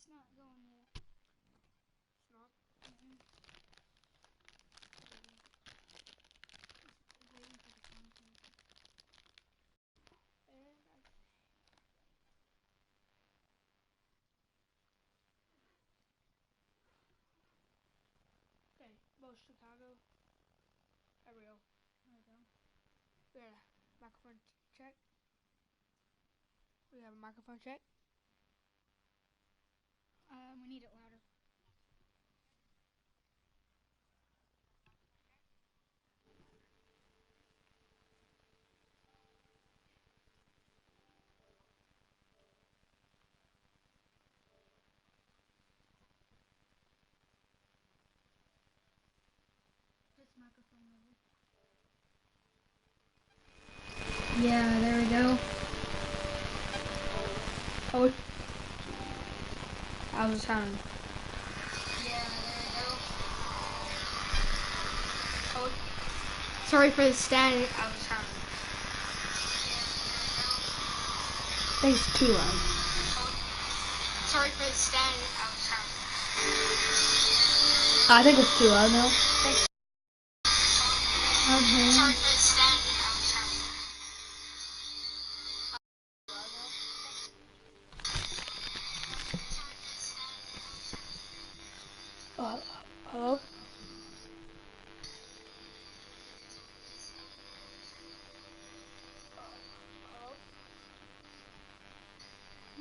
It's not going yet. It's not? Mm-mm. Waiting for the content. Okay, well, Chicago. There we go. There we go. Yeah, microphone check. We have a microphone check. We need it louder. This microphone level. Yeah, there we go. Oh, I was sounding. Yeah, there we go. Oh, sorry for the static. I was sounding. I think it's too loud. Sorry for the static. I was sounding. I think it's too loud now. Okay. Sorry for the static. I was sounding. Hello?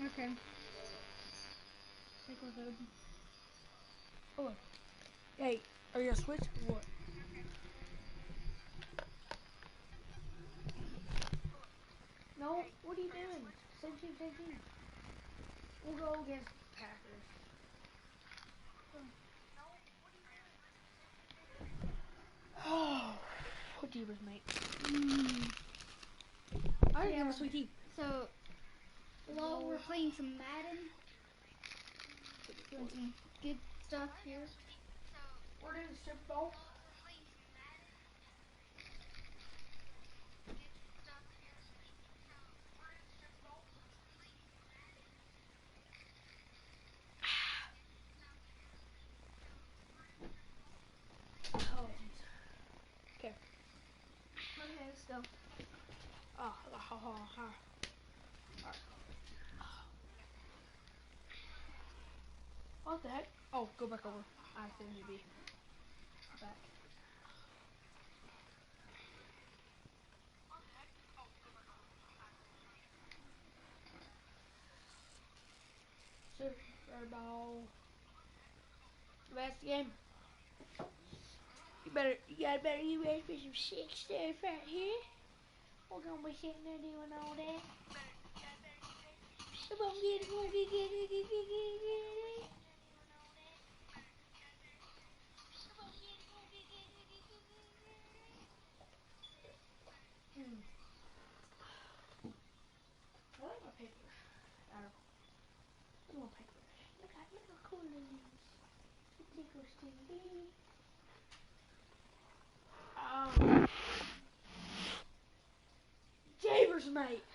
Okay. Take a look. Oh, hey, are you gonna switch or what? No, what are you doing? Same team, same team. We'll go against Packers. Oh, what jeebers, mate. I didn't have a sweet tea. So, while we're playing some Madden, doing some good stuff here. We're doing the Super Bowl. Oh, jeez. Okay. Okay, let's go. What the heck? Oh, go back over. I think you'd be back. Super Bowl. Last game. You gotta be ready for some sick stuff right here. We're gonna be sitting there doing all that. Come on, get it. I like my paper. You want paper? Look how cool it is. It tickles TV. Javers, mate.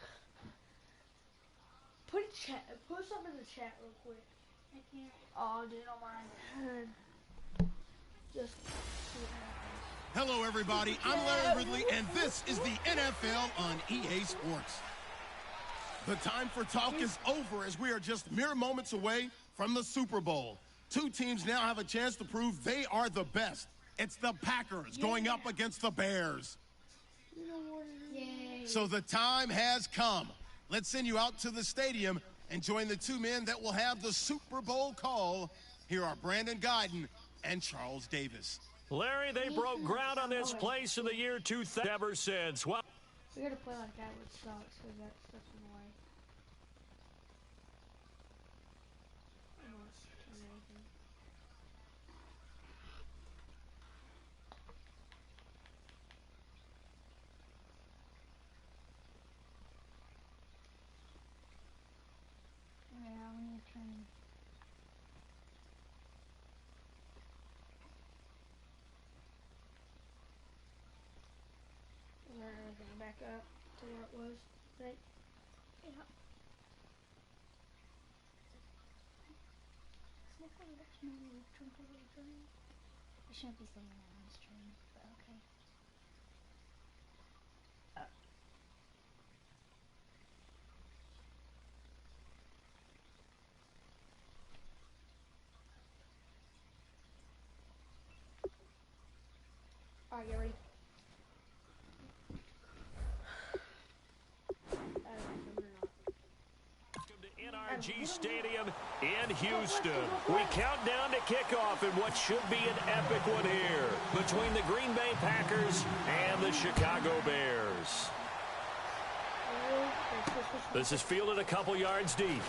Put something in the chat real quick. I can't. Oh, dude, oh my god. Just see what happens. Hello, everybody. I'm Larry Ridley, and this is the NFL on EA Sports. The time for talk is over as we are just mere moments away from the Super Bowl. Two teams now have a chance to prove they are the best. It's the Packers going up against the Bears. You know what it is. Yay. So the time has come. Let's send you out to the stadium and join the two men that will have the Super Bowl call. Here are Brandon Guyton and Charles Davis. Larry, they broke ground on this place in the year 2000 ever since. Well, We gotta play like that, which sucks, because that stuff's in the way. Almost anything. Yeah, we need to turn. Turn everything back up to where it was, I think. Yeah. I shouldn't be saying that on stream, but okay. Alright, get ready. NRG Stadium in Houston. We count down to kickoff in what should be an epic one here between the Green Bay Packers and the Chicago Bears. This is fielded a couple yards deep.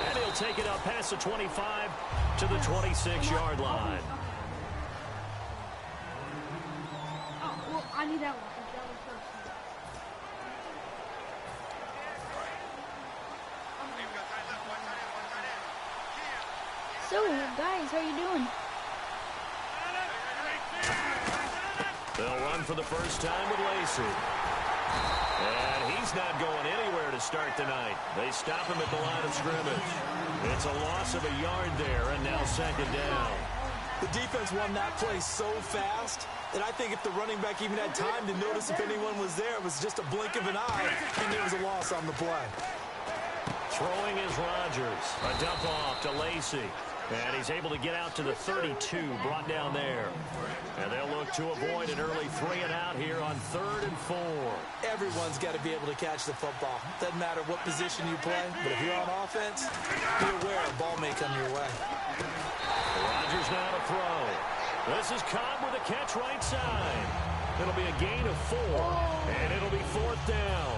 And he'll take it up past the 25 to the 26-yard line. Oh, well, I need that one. That one first. So, guys, how you doing? They'll run for the first time with Lacey. And he's not going anywhere to start tonight. They stop him at the line of scrimmage. It's a loss of a yard there, and now second down. The defense won that play so fast that I think if the running back even had time to notice if anyone was there, it was just a blink of an eye, and there was a loss on the play. Throwing is Rodgers. A dump off to Lacey. And he's able to get out to the 32, brought down there. And they'll look to avoid an early 3-and-out here on 3rd and 4. Everyone's got to be able to catch the football. Doesn't matter what position you play, but if you're on offense, be aware a ball may come your way. Rodgers now to throw. This is Cobb with a catch right side. It'll be a gain of 4, and it'll be 4th down.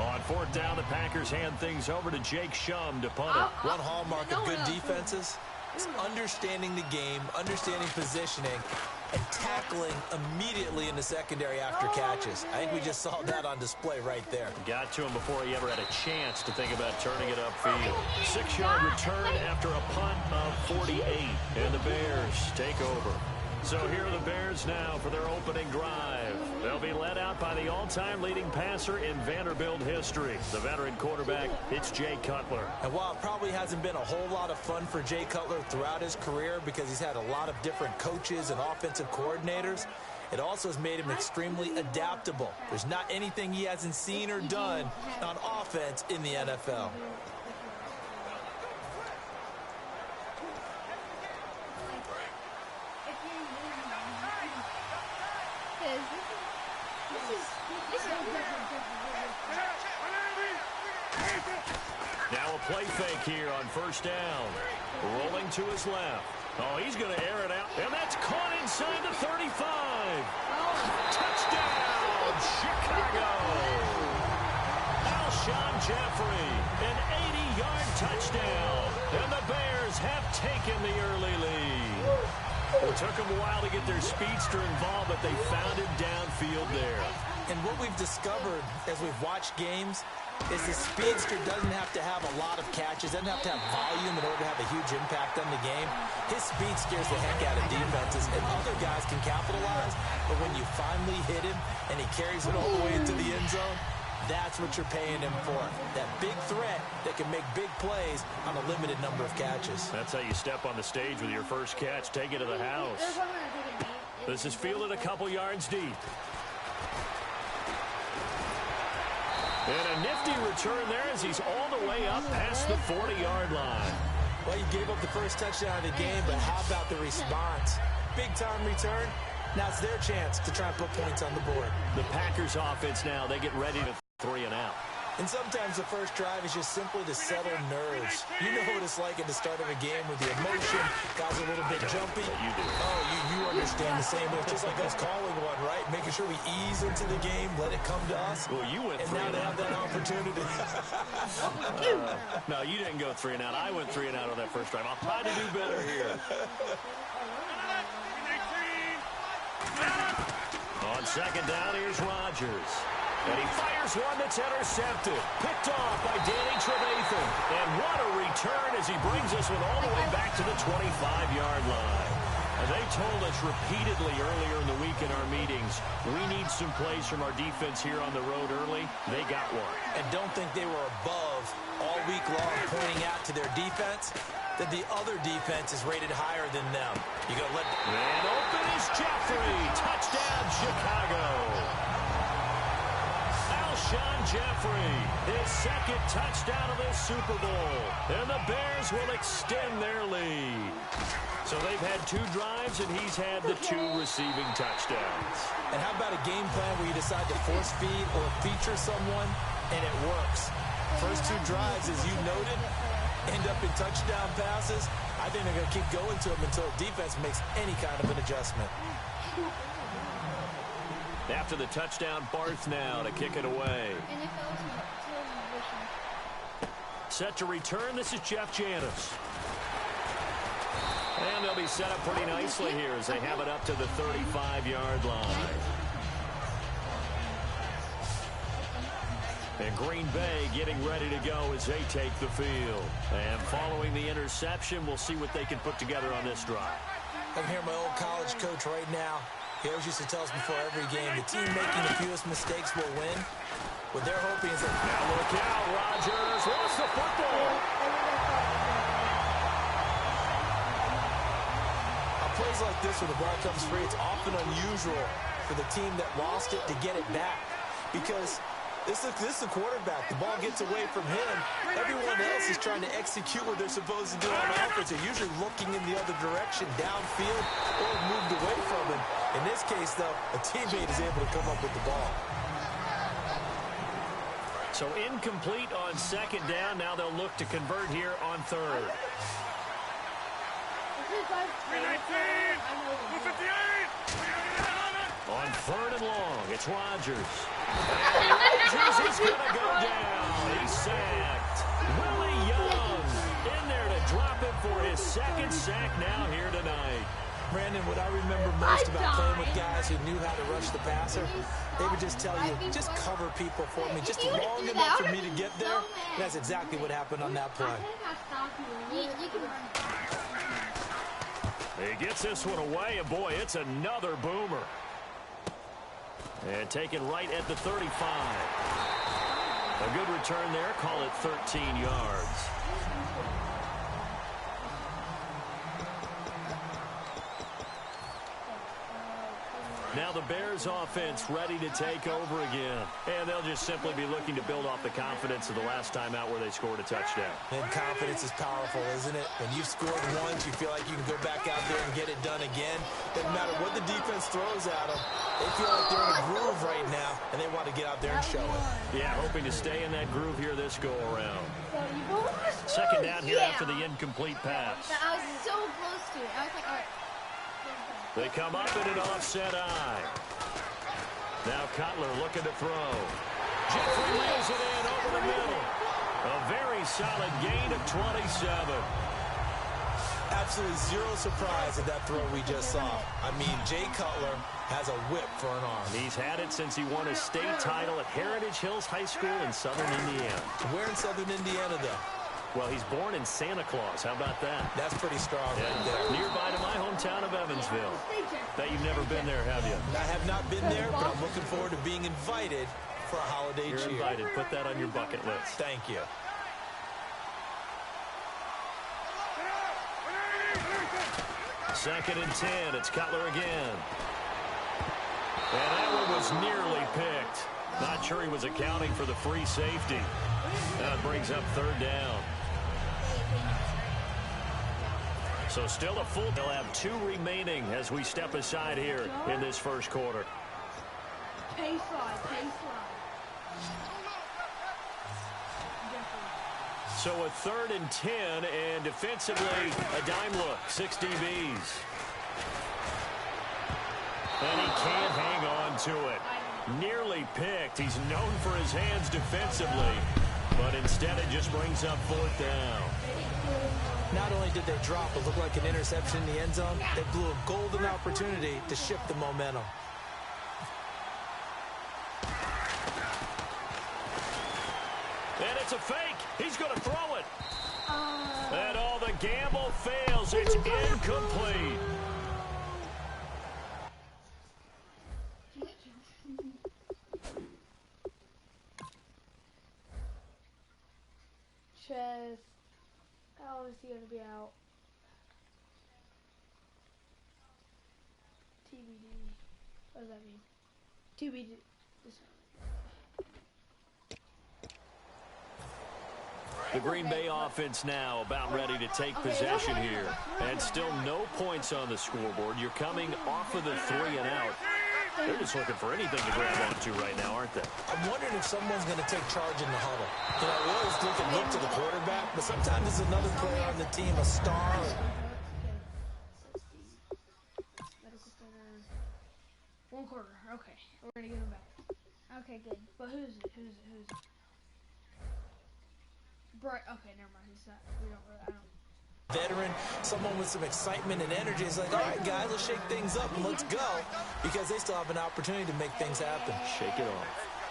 On 4th down, the Packers hand things over to Jake Shum to punt it. One hallmark of good defenses is understanding the game, understanding positioning, and tackling immediately in the secondary after catches. I think we just saw that on display right there. Got to him before he ever had a chance to think about turning it upfield. 6-yard return after a punt of 48, and the Bears take over. So here are the Bears now for their opening drive. They'll be led out by the all-time leading passer in Vanderbilt history. The veteran quarterback, it's Jay Cutler. And while it probably hasn't been a whole lot of fun for Jay Cutler throughout his career because he's had a lot of different coaches and offensive coordinators, it also has made him extremely adaptable. There's not anything he hasn't seen or done on offense in the NFL. Now a play fake here on 1st down. Rolling to his left. Oh, he's going to air it out. And that's caught inside the 35. Touchdown, Chicago. Alshon Jeffrey, an 80-yard touchdown. And the Bears have taken the early lead. It took them a while to get their speedster involved, but they found him downfield there. And what we've discovered as we've watched games is the speedster doesn't have to have a lot of catches, doesn't have to have volume in order to have a huge impact on the game. His speed scares the heck out of defenses, and other guys can capitalize. But when you finally hit him and he carries it all the way into the end zone, that's what you're paying him for. That big threat that can make big plays on a limited number of catches. That's how you step on the stage with your first catch. Take it to the house. This is fielded a couple yards deep. And a nifty return there as he's all the way up past the 40-yard line. Well, you gave up the first touchdown of the game, but how about the response? Big-time return. Now it's their chance to try and put points on the board. The Packers offense now, they get ready to 3-and-out. And sometimes the first drive is just simply to settle nerves. You know what it's like at the start of a game with the emotion. Guys are a little bit jumpy. You do. Oh, you understand the same. It's just like us calling one, right? Making sure we ease into the game, let it come to us. Well, you went and 3 now and they out. have that opportunity. No, you didn't go 3-and-out. I went 3-and-out on that first drive. I'll try to do better here. On 2nd down, here's Rodgers. And he fires one that's intercepted. Picked off by Danny Trevathan. And what a return as he brings us all the way back to the 25-yard line. And they told us repeatedly earlier in the week in our meetings, we need some plays from our defense here on the road early. They got one. And don't think they were above all week long pointing out to their defense. that the other defense is rated higher than them. You gotta let them. And open is Jeffrey. Touchdown, Chicago. Alshon Jeffrey, his second touchdown of this Super Bowl. And the Bears will extend their lead. So they've had 2 drives, and he's had the 2 receiving touchdowns. And how about a game plan where you decide to force feed or feature someone, and it works? First 2 drives, as you noted, end up in touchdown passes. I think they're going to keep going to them until the defense makes any kind of an adjustment. After the touchdown, Barth now to kick it away. Set to return, this is Jeff Janis. And they'll be set up pretty nicely here as they have it up to the 35-yard line. And Green Bay getting ready to go as they take the field. And following the interception, we'll see what they can put together on this drive. I'm here, my old college coach right now. He always used to tell us before every game, the team making the fewest mistakes will win. What they're hoping is that... Now look out, Rodgers lost the football. On plays like this where the ball comes free, it's often unusual for the team that lost it to get it back. Because this is the quarterback. The ball gets away from him. Everyone else is trying to execute what they're supposed to do on offense. They're usually looking in the other direction, downfield, or moved away from him. In this case, though, a teammate is able to come up with the ball. So incomplete on second down. Now they'll look to convert here on third. On third and long, it's Rodgers. And Rodgers is going to go down. He's sacked. Willie Young in there to drop him for his second sack now here tonight. Brandon, what I remember most about playing with guys who knew how to rush the passer, they would just tell you, just cover people for me, just long enough for me to get there. And that's exactly what happened on that play. He gets this one away, and boy, it's another boomer. And taken right at the 35. A good return there, call it 13 yards. Now the Bears offense ready to take over again. And they'll just simply be looking to build off the confidence of the last time out where they scored a touchdown. And confidence is powerful, isn't it? When you've scored once, you feel like you can go back out there and get it done again. Doesn't matter what the defense throws at them. They feel like they're in a groove right now, and they want to get out there and show it. Yeah, hoping to stay in that groove here this go-around. Second down here after the incomplete pass. I was so close to it. I was like, all right. They come up in an offset eye. Now Cutler looking to throw. Jeffrey reels it in over the middle. A very solid gain of 27. Absolutely zero surprise at that throw we just saw. I mean, Jay Cutler has a whip for an arm. He's had it since he won a state title at Heritage Hills High School in Southern Indiana. Where in Southern Indiana, though? Well, he's born in Santa Claus. How about that? That's pretty strong right there. Nearby to my hometown of Evansville. Bet you've never been there, have you? I have not been there, but I'm looking forward to being invited for a holiday cheer. You're invited. Put that on your bucket list. Thank you. Second and 10. It's Cutler again. And that one was nearly picked. Not sure he was accounting for the free safety. That brings up third down. So still a full. They'll have 2 remaining as we step aside here in this first quarter. So a third and 10, and defensively a dime look. 6 DBs. And he can't hang on to it. Nearly picked. He's known for his hands defensively, but instead it just brings up fourth down. Not only did they drop what looked like an interception in the end zone, they blew a golden opportunity to shift the momentum. And it's a fake. He's going to throw it. And all the gamble fails. It's incomplete. Chess. That was he going to be out? TBD. What does that mean? TBD. The Green Bay offense now about ready to take possession here. And still no points on the scoreboard. You're coming off of the 3 and out. They're just looking for anything to grab onto right now, aren't they? I'm wondering if someone's going to take charge in the huddle. You know, we always look to the quarterback, but sometimes there's another player on the team, a star. Medical center. 1 quarter. Okay. We're going to give him back. Okay, good. But who is it? Who is it? Who is it? Bright. Okay, never mind. He's not. We don't really. I don't. Veteran, someone with some excitement and energy. It's like, all right, guys, let's shake things up and let's go, because they still have an opportunity to make things happen. Shake it off.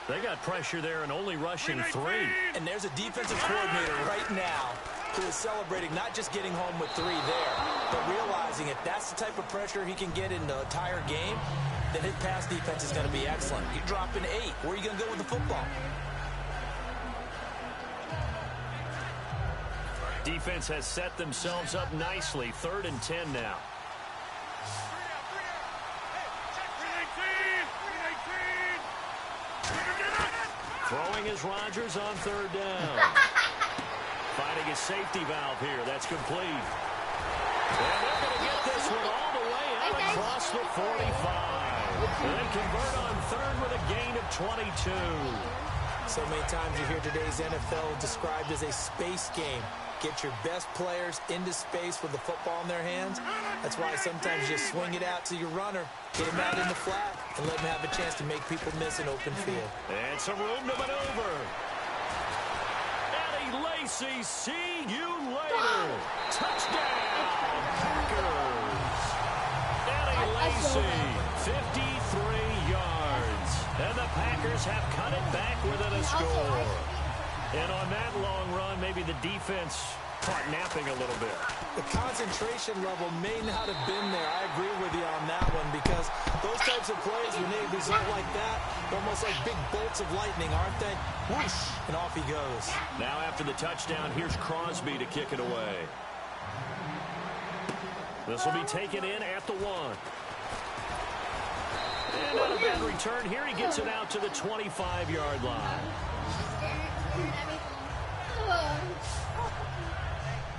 They got pressure there and only rushing 3. And there's a defensive coordinator right now who is celebrating not just getting home with 3 there, but realizing if that's the type of pressure he can get in the entire game, then his pass defense is going to be excellent. You're dropping 8. Where are you going to go with the football? Defense has set themselves up nicely. 3rd and 10 now. Throwing is Rodgers on 3rd down. Finding a safety valve here. That's complete. And they're going to get this one all the way out across the 45. And then convert on 3rd with a gain of 22. So many times you hear today's NFL described as a space game. Get your best players into space with the football in their hands. That's why sometimes you just swing it out to your runner, get him out in the flat, and let him have a chance to make people miss an open field. And some room to maneuver. Eddie Lacy, see you later. Touchdown, Packers. Eddie Lacy, 53 yards. And the Packers have cut it back within a score. And on that long run, maybe the defense caught napping a little bit. The concentration level may not have been there. I agree with you on that one, because those types of plays, when they result like that, they're almost like big bolts of lightning, aren't they? Whoosh, and off he goes. Now after the touchdown, here's Crosby to kick it away. This will be taken in at the 1. And not a bad return here. He gets it out to the 25-yard line.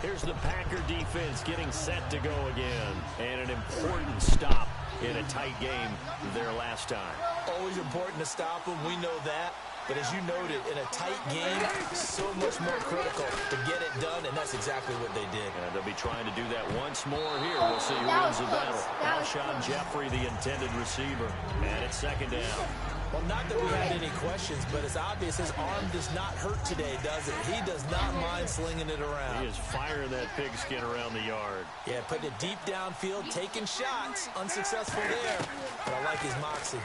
Here's the Packer defense getting set to go again. And an important stop in a tight game their last time. Always important to stop them. We know that. But as you noted, in a tight game, so much more critical to get it done, and that's exactly what they did. And they'll be trying to do that once more here. We'll see who wins the battle. Alshon Jeffrey, the intended receiver. And it's 2nd down. Well, not that we had any questions, but it's obvious his arm does not hurt today, does it? He does not mind slinging it around. He is firing that pigskin around the yard. Yeah, putting it deep downfield, taking shots. Unsuccessful there, but I like his moxie.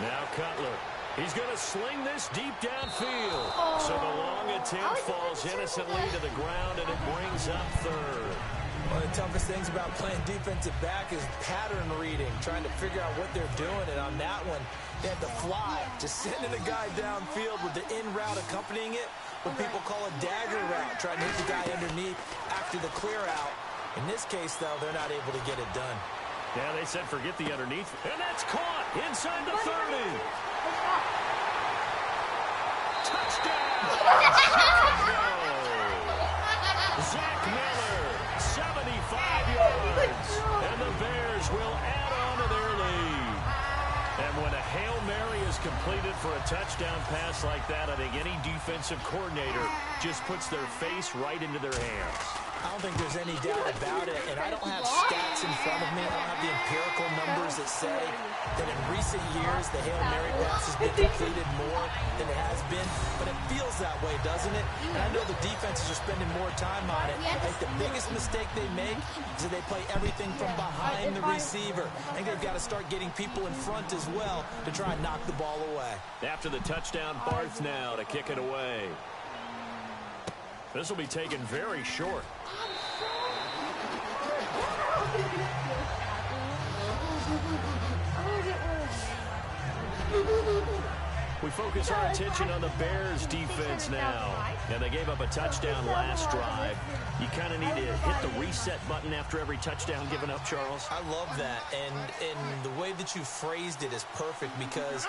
Now Cutler. He's going to sling this deep downfield. So the long attempt falls innocently to the ground, and it brings up 3rd. One of the toughest things about playing defensive back is pattern reading, trying to figure out what they're doing. And on that one, they had to fly, just sending a guy downfield with the in route accompanying it, what people call a dagger route, trying to hit the guy underneath after the clear out. In this case, though, they're not able to get it done. Yeah, they said forget the underneath, and that's caught inside the 30. Touchdown! Zach Miller, 75 yards, and the Bears will add on to their lead. And when a Hail Mary is completed for a touchdown pass like that, I think any defensive coordinator just puts their face right into their hands. I don't think there's any doubt about it, and I don't have stats in front of me. I don't have the empirical numbers that say that in recent years the Hail Mary pass has been completed more than it has been, but it feels that way, doesn't it? And I know the defenses are spending more time on it. I think the biggest mistake they make is that they play everything from behind the receiver. I think they've got to start getting people in front as well to try and knock the ball away. After the touchdown, Barth now to kick it away. This will be taken very short. We focus our attention on the Bears defense now. And they gave up a touchdown last drive. You kind of need to hit the reset button after every touchdown given up, Charles. I love that. And the way that you phrased it is perfect because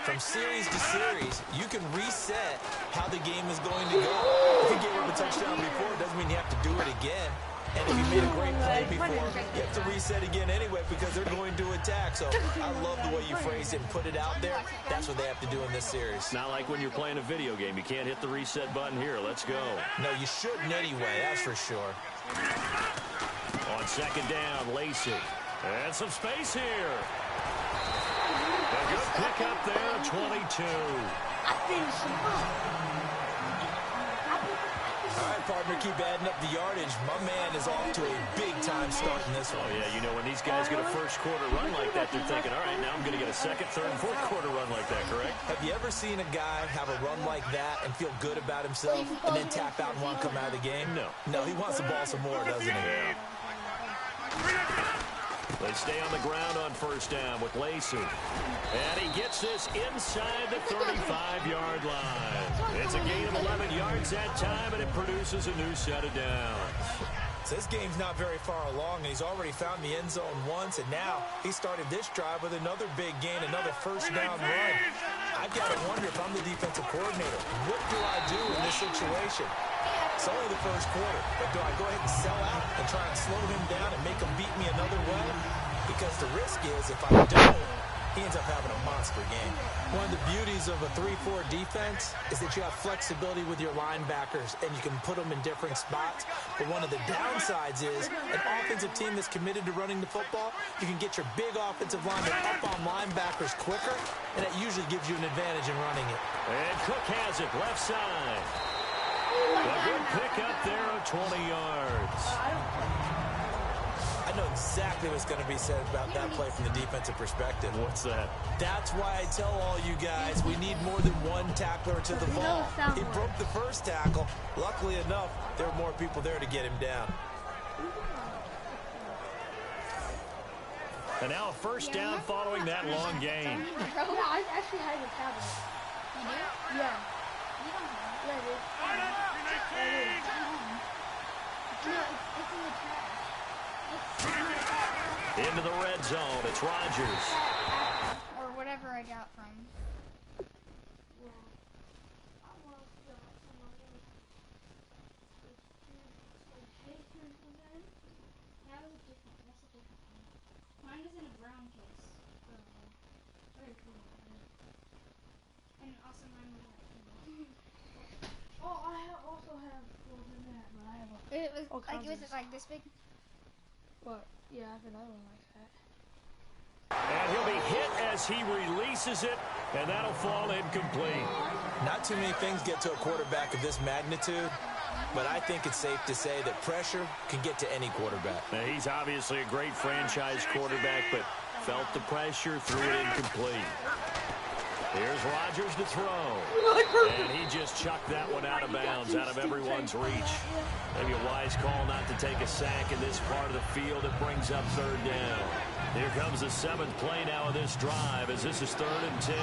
from series to series, you can reset how the game is going to go. If you gave up a touchdown before, it doesn't mean you have to do it again. And if you made a great play before, you have to reset again anyway because they're going to attack. So I love the way you phrased it and put it out there. That's what they have to do in this series. Not like when you're playing a video game. You can't hit the reset button here. Let's go. No, you shouldn't anyway, that's for sure. On second down, Lacey. And some space here. A good pick up there, 22. All right, partner, keep adding up the yardage. My man is off to a big-time start in this one. Oh, yeah, you know, when these guys get a first-quarter run like that, they're thinking, all right, now I'm going to get a second, third, and fourth-quarter run like that, correct? Have you ever seen a guy have a run like that and feel good about himself and then tap out and want to come out of the game? No. No, he wants the ball some more, doesn't he? Yeah. They stay on the ground on first down with Lacey. And he gets this inside the 35-yard line. It's a gain of 11 yards that time, and it produces a new set of downs. So this game's not very far along, and he's already found the end zone once, and now he started this drive with another big gain, another first down run. I've got to wonder if I'm the defensive coordinator. What do I do in this situation? It's only the first quarter, but do I go ahead and sell out and try and slow him down and make him beat me another way? Because the risk is if I don't, he ends up having a monster game. One of the beauties of a 3-4 defense is that you have flexibility with your linebackers and you can put them in different spots. But one of the downsides is an offensive team that's committed to running the football, you can get your big offensive linemen up on linebackers quicker, and that usually gives you an advantage in running it. And Cook has it left side. A good pick up there of 20 yards. I know exactly what's going to be said about that play from the defensive perspective. What's that? That's why I tell all you guys we need more than one tackler to the ball. He broke the first tackle. Luckily enough, there were more people there to get him down. And now a first down following that long gain. Yeah, I actually have a tablet. You do? Yeah. You don't have it. Yeah, dude. It's at home. No, it's in the trash. Into the red zone. It's Rodgers. Or whatever I got from. That was different. That's a different one. Mine is in a brown case. Very cool. And also mine was like. Oh, I also have more than that, but I have a... It was All like kinds was of it like this big? What? Yeah, I have another one like that. And he'll be hit as he releases it, and that'll fall incomplete. Not too many things get to a quarterback of this magnitude, but I think it's safe to say that pressure can get to any quarterback. Now, he's obviously a great franchise quarterback, but felt the pressure, threw it incomplete. Here's Rodgers to throw. And he just chucked that one out of bounds, out of everyone's reach. Maybe a wise call not to take a sack in this part of the field. It brings up third down. Here comes the seventh play now of this drive as this is 3rd and 10.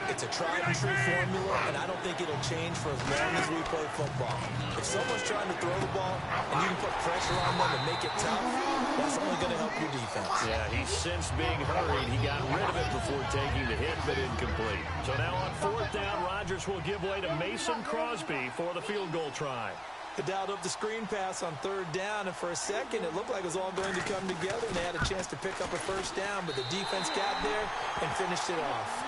It's a tried-and-true formula, and I don't think it'll change for as long as we play football. If someone's trying to throw the ball and you can put pressure on them and make it tough, that's only going to help your defense. Yeah, he sensed being hurried. He got rid of it before taking the hit, but incomplete. So now on 4th down, Rodgers will give way to Mason Crosby for the field goal try. They dialed up the screen pass on 3rd down, and for a second, it looked like it was all going to come together, and they had a chance to pick up a first down, but the defense got there and finished it off.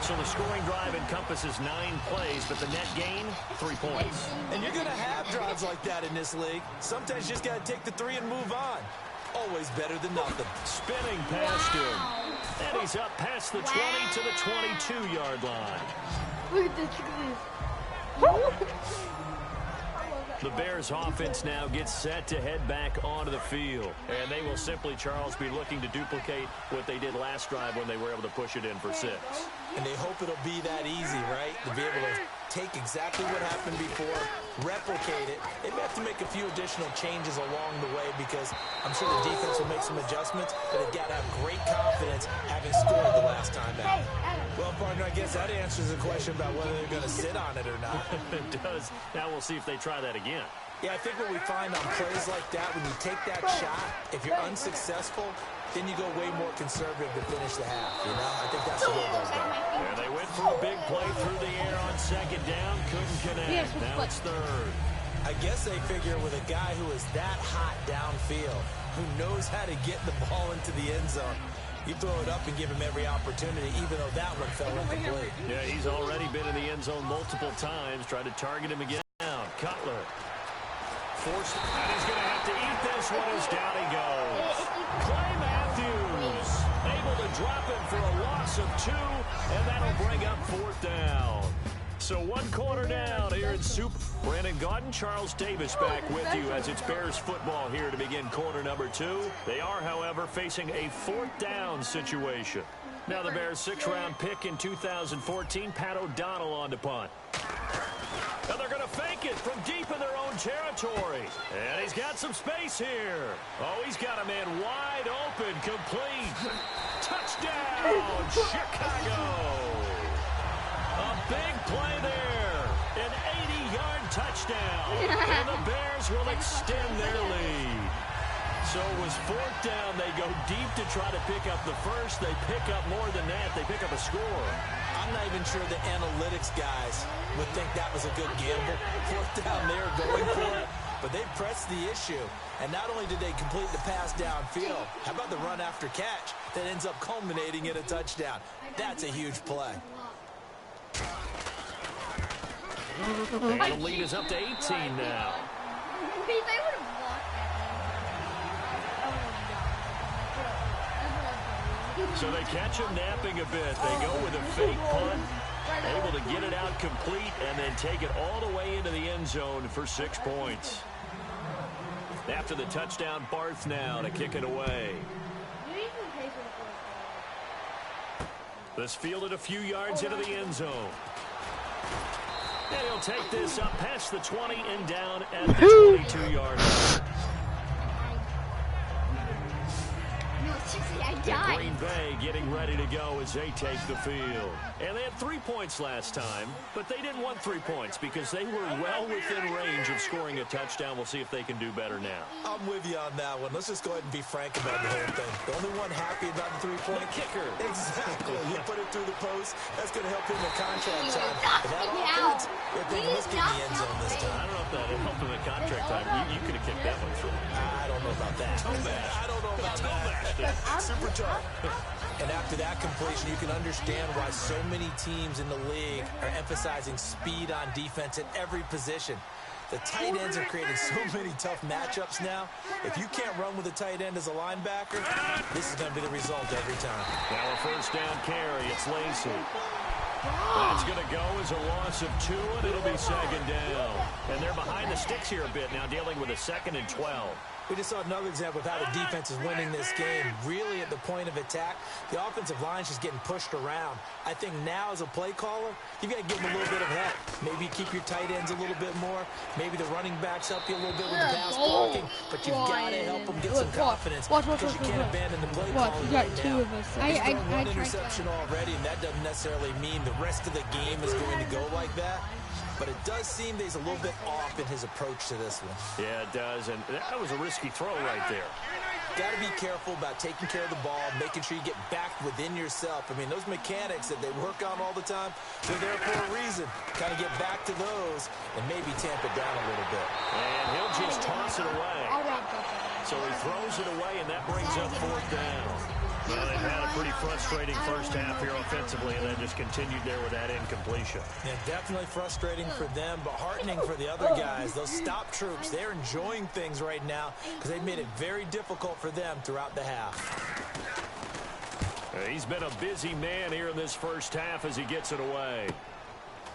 So the scoring drive encompasses 9 plays, but the net gain, 3 points. And you're going to have drives like that in this league. Sometimes you just got to take the 3 and move on. Always better than nothing. Spinning past him. And he's up past the 20 to the 22-yard line. Look at this, look at this. The Bears offense now gets set to head back onto the field. And they will simply, Charles, be looking to duplicate what they did last drive when they were able to push it in for 6. And they hope it'll be that easy, right? To be able to take exactly what happened before, replicate it. They may have to make a few additional changes along the way because I'm sure the defense will make some adjustments, but they've got to have great confidence having scored the last time out. Well, partner, I guess that answers the question about whether they're going to sit on it or not. It does. Now we'll see if they try that again. Yeah, I think what we find on plays like that, when you take that shot, if you're unsuccessful, then you go way more conservative to finish the half, you know? I think that's the way they'll go. And they went for a big play through the air on second down. Couldn't connect. Now it's third. I guess they figure with a guy who is that hot downfield, who knows how to get the ball into the end zone, you throw it up and give him every opportunity, even though that one fell incomplete. Yeah, he's already been in the end zone multiple times. Tried to target him again. Now, Cutler. Forced, and he's going to have to eat this one as down he goes. Clay Matthews able to drop him for a loss of 2, and that'll bring up fourth down. So 1 quarter down here in Super. Brandon Gaudin, Charles Davis back with you as it's Bears football here to begin quarter number 2. They are, however, facing a 4th down situation. Now the Bears' 6th-round pick in 2014, Pat O'Donnell on to punt. And they're going to fake it from deep in their own territory. And he's got some space here. Oh, he's got a man wide open, complete. Touchdown, Chicago. A big play there. An 80-yard touchdown. And the Bears will extend their lead. So it was 4th down. They go deep to try to pick up the first. They pick up more than that. They pick up a score. I'm not even sure the analytics guys would think that was a good gamble. 4th down there going for it. But they pressed the issue. And not only did they complete the pass downfield, how about the run after catch that ends up culminating in a touchdown? That's a huge play. And the lead is up to 18 now. So they catch him napping a bit. They go with a fake punt, able to get it out complete, and then take it all the way into the end zone for 6 points. After the touchdown, Barth now to kick it away. This fielded a few yards into the end zone. And he'll take this up past the 20 and down at the 22-yard line. And Green Bay getting ready to go as they take the field. And they had 3 points last time, but they didn't want 3 points because they were well within range of scoring a touchdown. We'll see if they can do better now. I'm with you on that one. Let's just go ahead and be frank about the whole thing. The only one happy about the 3-point kicker. Exactly. You put it through the post. That's going to help him in contract time. But that offense, they're thinking, let's get in the end zone this time. I don't know if that helped him in contract time. You could have kicked that one through. I don't know about that. I don't know about that. Super tough. And after that completion, you can understand why so many teams in the league are emphasizing speed on defense at every position. The tight ends are creating so many tough matchups now. If you can't run with a tight end as a linebacker, this is going to be the result every time. Now a first down carry. It's Lacey. That's going to go as a loss of 2, and it'll be second down. And they're behind the sticks here a bit now, dealing with a 2nd and 12. We just saw another example of how the defense is winning this game. Really at the point of attack, the offensive line's just getting pushed around. I think now as a play caller, you've got to give them a little bit of help. Maybe keep your tight ends a little bit more. Maybe the running backs help you a little bit with the pass blocking. But you've got to help them get some confidence because you can't abandon the play caller right now. He's thrown one interception already, and that doesn't necessarily mean the rest of the game is going to go like that. But it does seem that he's a little bit off in his approach to this one. Yeah, it does, and that was a risky throw right there. Got to be careful about taking care of the ball, making sure you get back within yourself. I mean, those mechanics that they work on all the time, they're there for a reason. Kind of get back to those and maybe tamp it down a little bit. And he'll just toss it away. So he throws it away, and that brings up 4th down. Well, they've had a pretty frustrating first half here offensively, and then just continued there with that incompletion. Yeah, definitely frustrating for them, but heartening for the other guys. Those stop troops, they're enjoying things right now because they've made it very difficult for them throughout the half. He's been a busy man here in this first half as he gets it away.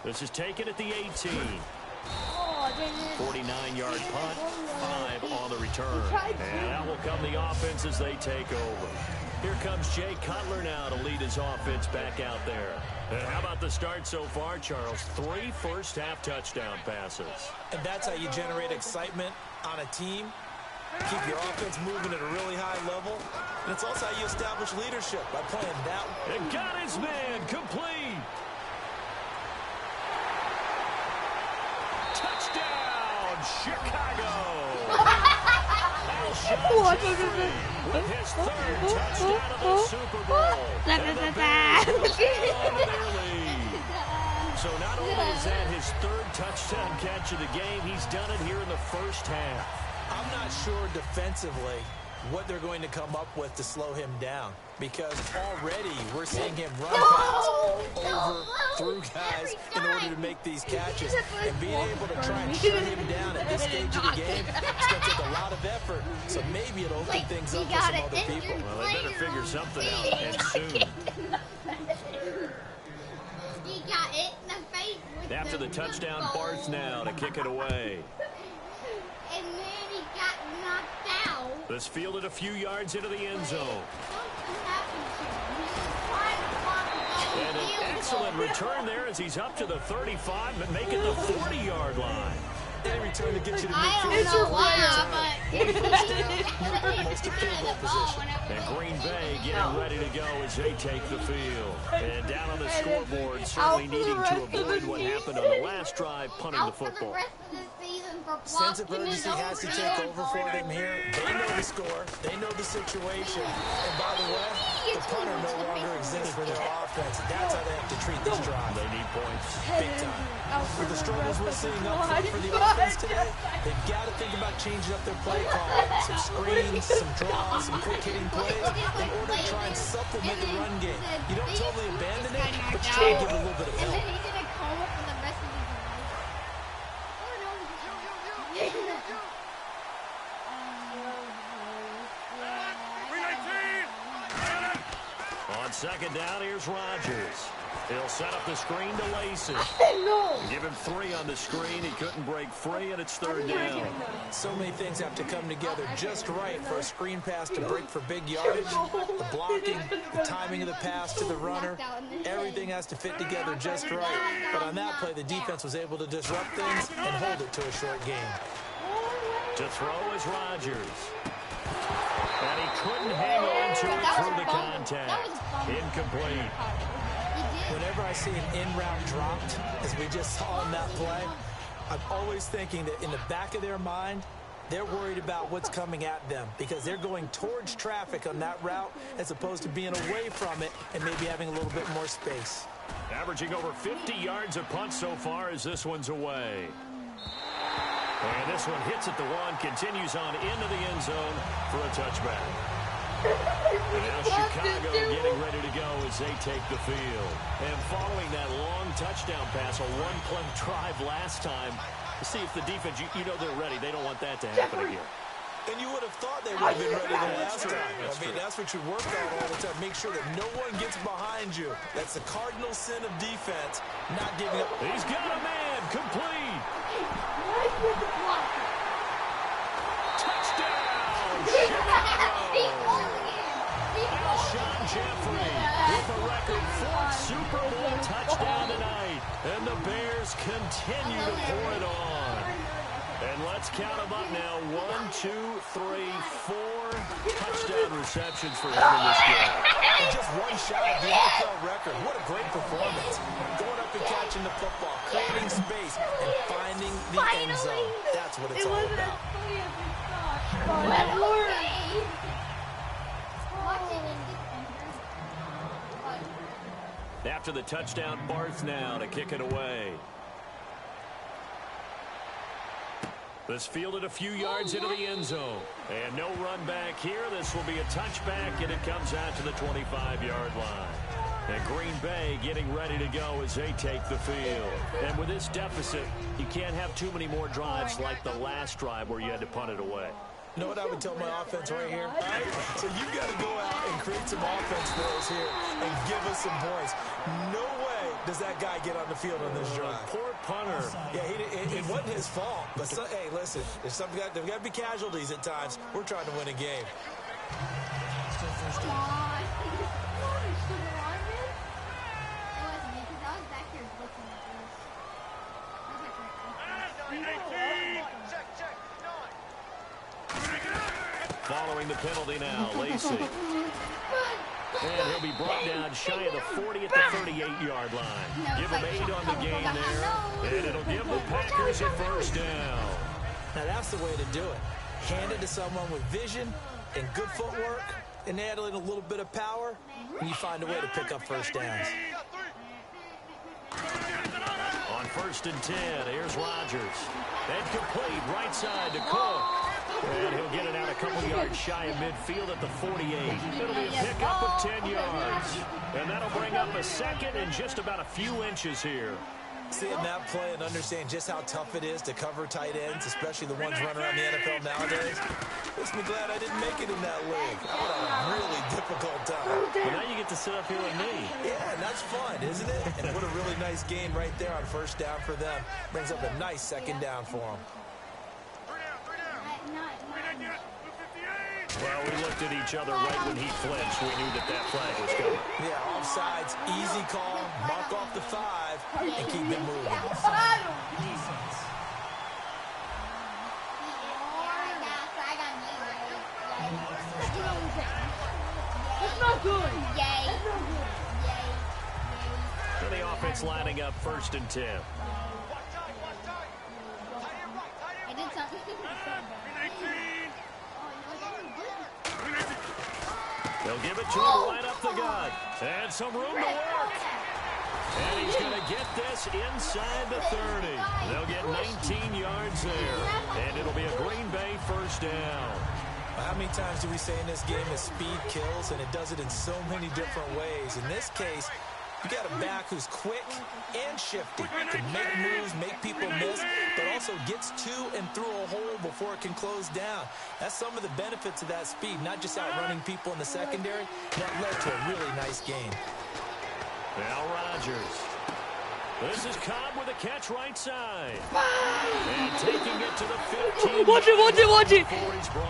This is taken at the 18. 49-yard punt, 5 on the return. And out will come the offense as they take over. Here comes Jay Cutler now to lead his offense back out there. And how about the start so far, Charles? 3 first-half touchdown passes. And that's how you generate excitement on a team. Keep your offense moving at a really high level. And it's also how you establish leadership, by playing that. And got his man complete. Touchdown, Chicago. Alshon Jeffrey with his third touchdown of the Super Bowl. And the Bears hold on to their lead. So not only is that his third touchdown catch of the game, he's done it here in the first half. I'm not sure defensively what they're going to come up with to slow him down, because already we're seeing him run past, over, through guys in order to make these catches. And being able to try and shut him down at this stage of the game, it's going to take a lot of effort. So maybe it'll open things up for some other people. Well, they better figure something out, and soon. He got it in the face. After the touchdown, Barth now to kick it away. And then he got knocked out. This fielded a few yards into the end zone. Something happened to him. He was trying to block the And an excellent return there as he's up to the 35, but making the 40-yard line. Any return to get you to I midfield. don't know why, but You're almost in field goal position. And Green Bay getting ready to go as they take the field. And down on the scoreboard, certainly needing to avoid what happened on the last drive, punting the out for the football. rest of the season for Sense of blocking urgency his has to own take field over for them here. They know the score. They know the situation. And by the way, the punter no longer exists for their offense. That's how they have to treat this drive. They need points. Big time. With the struggles we're seeing up front for the offense today, they've got to think about changing up their play call. Some screens, some draws, some quick-hitting plays in order to try and supplement the run game. You don't totally abandon it, but you try to give it a little bit of And help. then he's going to coma for the rest of his life. Oh, no. On second down, here's Rodgers. He'll set up the screen to Lacy. Give him 3 on the screen. He couldn't break free, and it's third down. So many things have to come together just right for a screen pass to break for big yardage. The blocking, the timing of the pass to the runner, everything has to fit together just right. But on that play, the defense was able to disrupt things and hold it to a short game. To throw is Rodgers. And he couldn't hang on to it through the contact. Incomplete. Whenever I see an in-route dropped, as we just saw in that play, I'm always thinking that in the back of their mind, they're worried about what's coming at them because they're going towards traffic on that route as opposed to being away from it and maybe having a little bit more space. Averaging over 50 yards a punt so far as this one's away. And this one hits at the 1, continues on into the end zone for a touchback. And now Chicago getting ready to go as they take the field. And following that long touchdown pass, a one-play drive last time, to see if the defense, you know they're ready. They don't want that to happen again. And you would have thought they would have been ready the last time. That's what you work on all the time. Make sure that no one gets behind you. That's the cardinal sin of defense, not giving up. He's got a man, complete. Touchdown, Chicago. Alshon Jeffrey with a record 4th Super Bowl touchdown tonight. And the Bears continue to pour it on. And let's count them up now. 1, 2, 3, 4 touchdown receptions for him in this game. And just one shot at the NFL record. What a great performance. Going up and catching the football, creating space, and finding the end zone. That's what it's all about. After the touchdown, Barth now to kick it away. This fielded a few yards into the end zone. And no run back here. This will be a touchback, and it comes out to the 25-yard line. And Green Bay getting ready to go as they take the field. And with this deficit, you can't have too many more drives like the last drive where you had to punt it away. You know what I would tell my offense right here? So you got to go out and create some offense for us here and give us some points. No way does that guy get on the field on this drive. Poor punter. Yeah, it wasn't his fault. But hey, listen, there's got to be casualties at times. We're trying to win a game. Come on. It wasn't me because I was back here looking at this. Following throwing the penalty now, Lacey. And he'll be brought down shy of the 40 at the 38-yard line. Give him 8 on the game there, and it'll give the Packers a first down. Now that's the way to do it. Hand it to someone with vision and good footwork, and add in a little bit of power, and you find a way to pick up first downs. On 1st and 10, here's Rodgers. And complete right side to Cook. And he'll get it out a couple yards shy of midfield at the 48. It'll be a pickup of 10 yards. And that'll bring up a second and just about a few inches here. Seeing that play and understanding just how tough it is to cover tight ends, especially the ones running around the NFL nowadays, makes me glad I didn't make it in that league. I would have a really difficult time. Well, now you get to sit up here with me. Yeah, and that's fun, isn't it? And what a really nice gain right there on first down for them. Brings up a nice second down for them. Well, we looked at each other right when he flinched. We knew that flag was coming. Yeah, offsides, easy call, mark off the 5, and keep it moving. That's not good. So the offense lining up 1st and 10. I did something. They'll give it to him right up the gut. And some room to work. And he's going to get this inside the 30. They'll get 19 yards there. And it'll be a Green Bay first down. How many times do we say in this game that speed kills, and it does it in so many different ways? In this case, you got a back who's quick and shifty, can make moves, make people miss, but also gets to and through a hole before it can close down. That's some of the benefits of that speed, not just outrunning people in the secondary. That led to a really nice game. Now Rodgers. This is Cobb with a catch right side. And taking it to the 15. Watch it.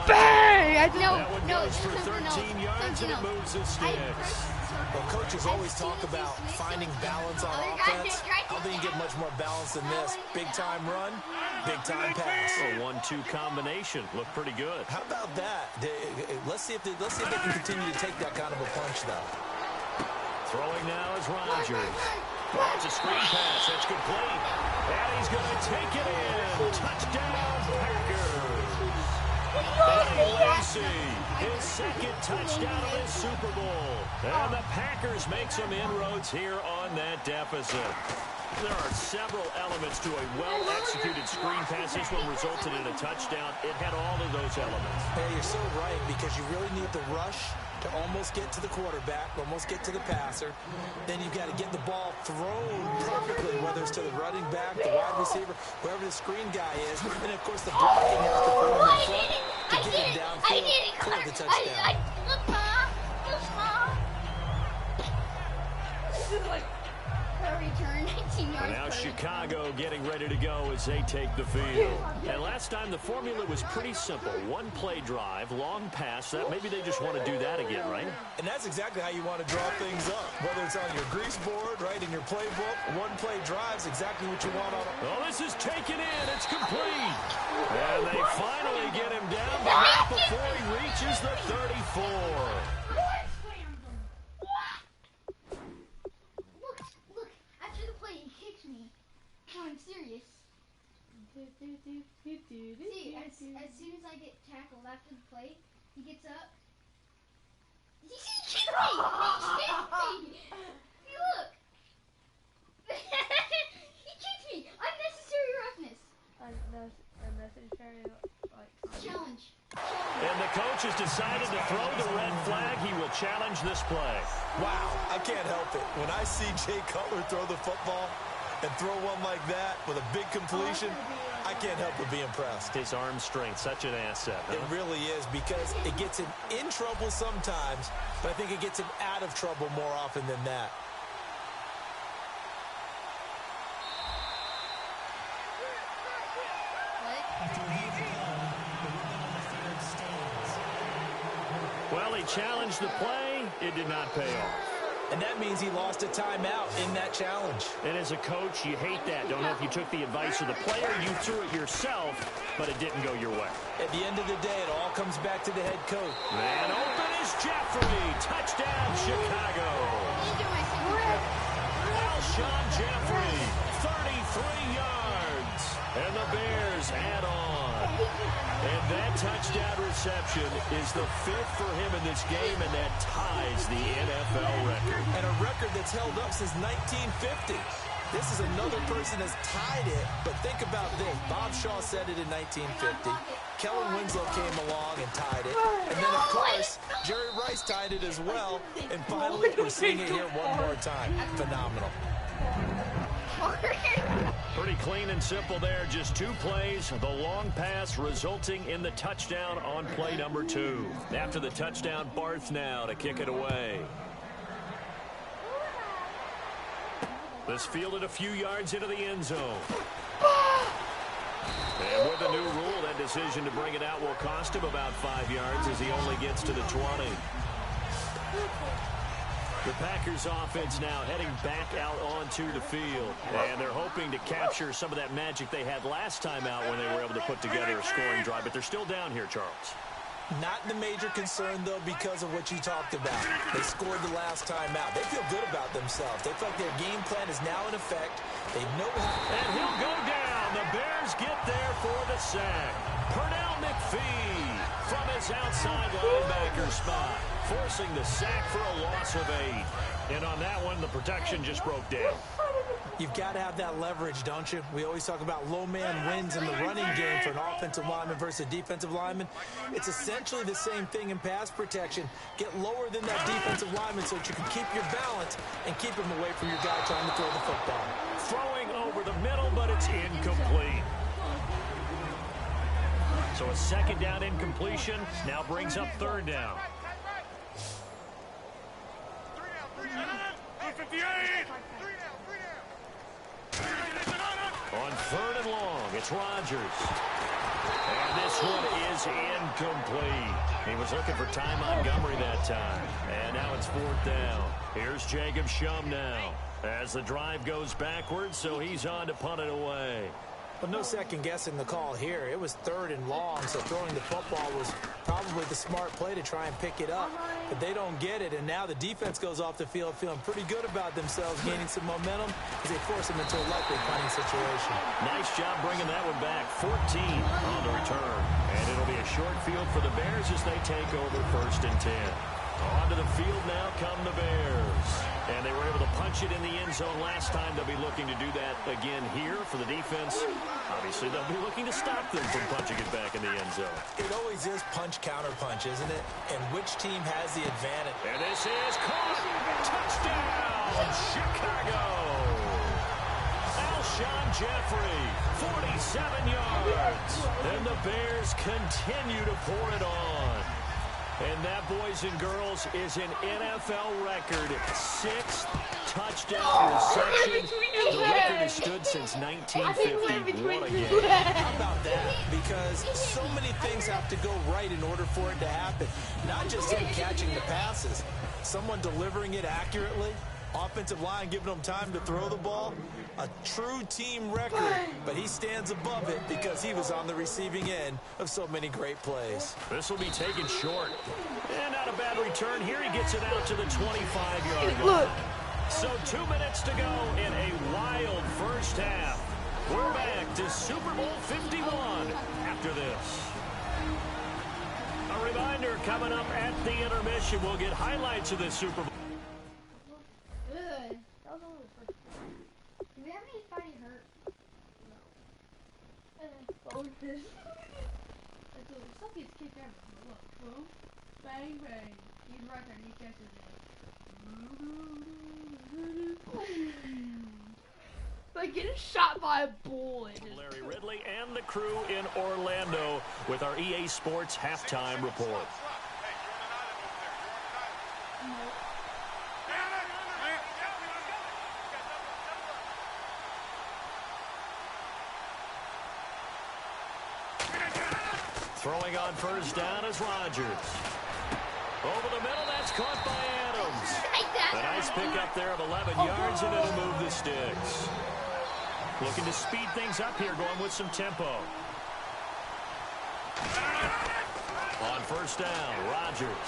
Bang! That one goes for 13 yards, and it moves the sticks. Well, coaches always talk about finding balance on offense. I don't think you get much more balance than this. Big-time run, big-time pass. A 1-2 combination. Looked pretty good. How about that? Let's see if they can continue to take that kind of a punch, though. Throwing now is Rodgers. It's a screen pass. That's complete. And he's going to take it in. Touchdown, Packers. Lacey, his second touchdown of the Super Bowl. And the Packers make some inroads here on that deficit. There are several elements to a well-executed screen pass. This one resulted in a touchdown. It had all of those elements. Hey, you're so right, because you really need the rush to almost get to the quarterback, almost get to the passer. Then you've got to get the ball thrown perfectly, whether it's to the running back, the wide receiver, whoever the screen guy is. And, of course, the blocking has to form in front to get it downfield, clear the touchdown. Return 19 yards. Now Chicago getting ready to go as they take the field. And last time the formula was pretty simple. One play drive, long pass. That maybe they just want to do that again, right? And that's exactly how you want to draw things up. Whether it's on your grease board, right, in your playbook, one play drive's exactly what you want on it. Oh, this is taken in. It's complete. And they finally get him down, but not before he reaches the 34. I'm serious. See, as soon as I get tackled after the play, he gets up. He kicked me! See, look! He kicked me! Unnecessary roughness. Unnecessary, Challenge. And the coach has decided to throw the red flag. He will challenge this play. Wow, I can't help it. When I see Jay Cutler throw the football and throw one like that with a big completion, I can't help but be impressed. His arm strength, such an asset. Huh? It really is, because it gets him in trouble sometimes, but I think it gets him out of trouble more often than that. Well, he challenged the play. It did not pay off. And that means he lost a timeout in that challenge. And as a coach, you hate that. Don't know if you took the advice of the player, you threw it yourself, but it didn't go your way. At the end of the day, it all comes back to the head coach. And open is Jeffrey. Touchdown, Chicago. Alshon Jeffrey, 33 yards. And the Bears add on. And that touchdown reception is the 5th for him in this game, and that ties the NFL record. And a record that's held up since 1950. This is another person that's tied it, but think about this. Bob Shaw said it in 1950. Kellen Winslow came along and tied it. And then, of course, Jerry Rice tied it as well. And finally, we're seeing it here one more time. Phenomenal. Pretty clean and simple there. Just 2 plays. The long pass resulting in the touchdown on play number 2. After the touchdown, Barth now to kick it away. This fielded a few yards into the end zone. And with the new rule, that decision to bring it out will cost him about 5 yards as he only gets to the 20. The Packers offense now heading back out onto the field. And they're hoping to capture some of that magic they had last time out when they were able to put together a scoring drive. But they're still down here, Charles. Not the major concern, though, because of what you talked about. They scored the last time out. They feel good about themselves. They feel like their game plan is now in effect. They know how. And he'll go down. The Bears get there for the sack. Pernell McPhee from his outside linebacker spot, forcing the sack for a loss of 8. And on that one, the protection just broke down. You've got to have that leverage, don't you? We always talk about low man wins in the running game for an offensive lineman versus a defensive lineman. It's essentially the same thing in pass protection. Get lower than that defensive lineman so that you can keep your balance and keep him away from your guy trying to throw the football. Throwing over the middle, but it's incomplete. So a second down incompletion now brings up third down. 58! On third and long, it's Rodgers. And this one is incomplete. He was looking for Ty Montgomery that time. And now it's fourth down. Here's Jacob Shum now as the drive goes backwards, so he's on to punt it away. But no second guessing the call here. It was third and long, so throwing the football was probably the smart play to try and pick it up. But they don't get it, and now the defense goes off the field feeling pretty good about themselves, gaining some momentum as they force them into a likely punting situation. Nice job bringing that one back. 14 on the return. And it'll be a short field for the Bears as they take over first and 10. Onto the field now come the Bears. And they were able to punch it in the end zone last time. They'll be looking to do that again here for the defense. Obviously, they'll be looking to stop them from punching it back in the end zone. It always is punch-counter-punch, isn't it? And which team has the advantage? And this is caught. Touchdown, Chicago. Alshon Jeffrey, 47 yards. And the Bears continue to pour it on. And that, boys and girls, is an NFL record 6th touchdown reception. The record has stood since 1950. What a game. How about that? Because so many things have to go right in order for it to happen. Not just him catching the passes, someone delivering it accurately, offensive line giving them time to throw the ball. A true team record, but he stands above it because he was on the receiving end of so many great plays. This will be taken short. And not a bad return. Here he gets it out to the 25-yard line. So 2 minutes to go in a wild first half. We're back to Super Bowl 51 after this. A reminder coming up at the intermission. We'll get highlights of this Super Bowl. Good. That was only the first one. Do we have anybody hurt? Focus. Some kids kick everything. Look, boom, bang, bang. He's right there. He catches it. Like getting shot by a bullet. Larry Ridley and the crew in Orlando with our EA Sports halftime report. Throwing on first down is Rodgers. Over the middle, that's caught by Adams. A nice Nice pickup there of 11 yards, and it'll move the sticks. Looking to speed things up here, going with some tempo. On first down, Rodgers.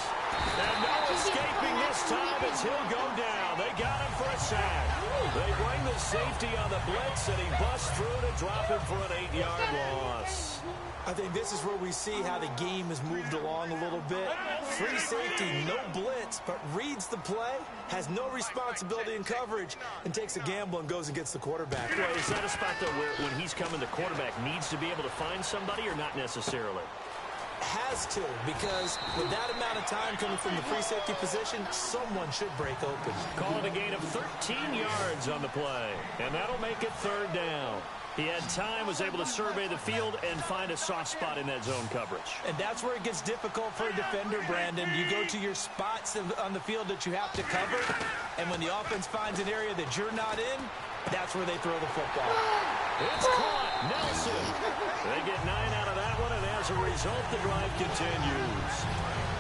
And no escaping this time as he'll go down. They got him for a sack. They bring the safety on the blitz, and he busts through to drop him for an 8-yard loss. I think this is where we see how the game has moved along a little bit. Free safety, no blitz, but reads the play, has no responsibility in coverage, and takes a gamble and goes and gets the quarterback. Well, is that a spot, though, where when he's coming, the quarterback needs to be able to find somebody or not necessarily? Has to, because with that amount of time coming from the free safety position, someone should break open. Call it a gain of 13 yards on the play, and that'll make it third down. He had time, was able to survey the field and find a soft spot in that zone coverage. And that's where it gets difficult for a defender, Brandon. You go to your spots on the field that you have to cover, and when the offense finds an area that you're not in, that's where they throw the football. It's caught. Nelson. They get 9 out of that one, and as a result, the drive continues.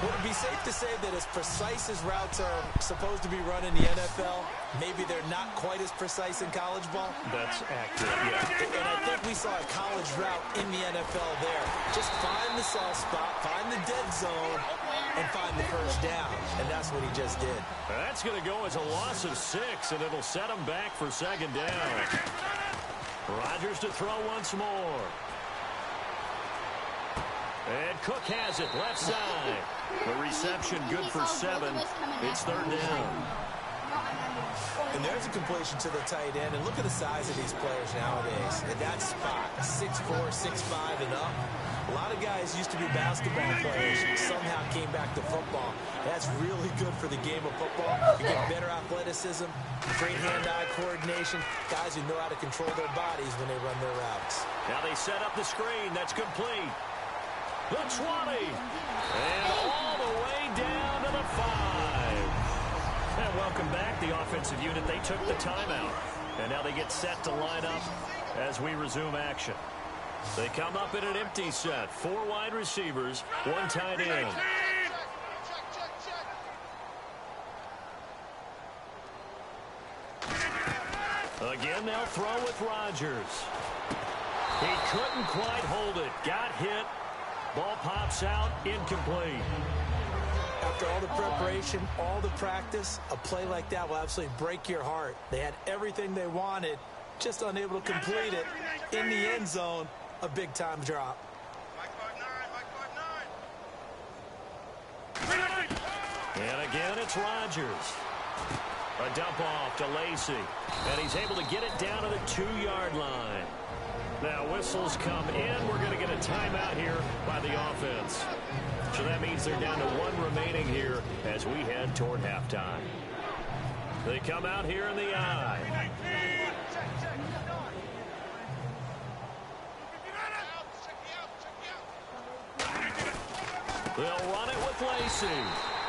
Would it be safe to say that as precise as routes are supposed to be run in the NFL, maybe they're not quite as precise in college ball? That's accurate, yeah. And I think we saw a college route in the NFL there. Just find the soft spot, find the dead zone, and find the first down. And that's what he just did. That's going to go as a loss of 6, and it'll set him back for second down. Rodgers to throw once more. And Cook has it, left side. The reception good for 7. It's third down. And there's a completion to the tight end. And look at the size of these players nowadays. And that spot, 6'4", 6'5", and up. A lot of guys used to be basketball players who somehow came back to football. That's really good for the game of football. You get better athleticism, great hand-eye coordination, guys who know how to control their bodies when they run their routes. Now they set up the screen. That's complete. The 20, and all the way down to the 5. And welcome back, the offensive unit. They took the timeout, and now they get set to line up as we resume action. They come up in an empty set. 4 wide receivers, 1 tight end. Again, they'll throw with Rodgers. He couldn't quite hold it. Got hit. Ball pops out, incomplete. After all the preparation, all the practice, a play like that will absolutely break your heart. They had everything they wanted, just unable to complete it. In the end zone, a big-time drop. And again, it's Rodgers. A dump off to Lacey, and he's able to get it down to the 2-yard line. Now whistles come in. We're going to get a timeout here by the offense. So that means they're down to 1 remaining here as we head toward halftime. They come out here in the I. They'll run it with Lacey.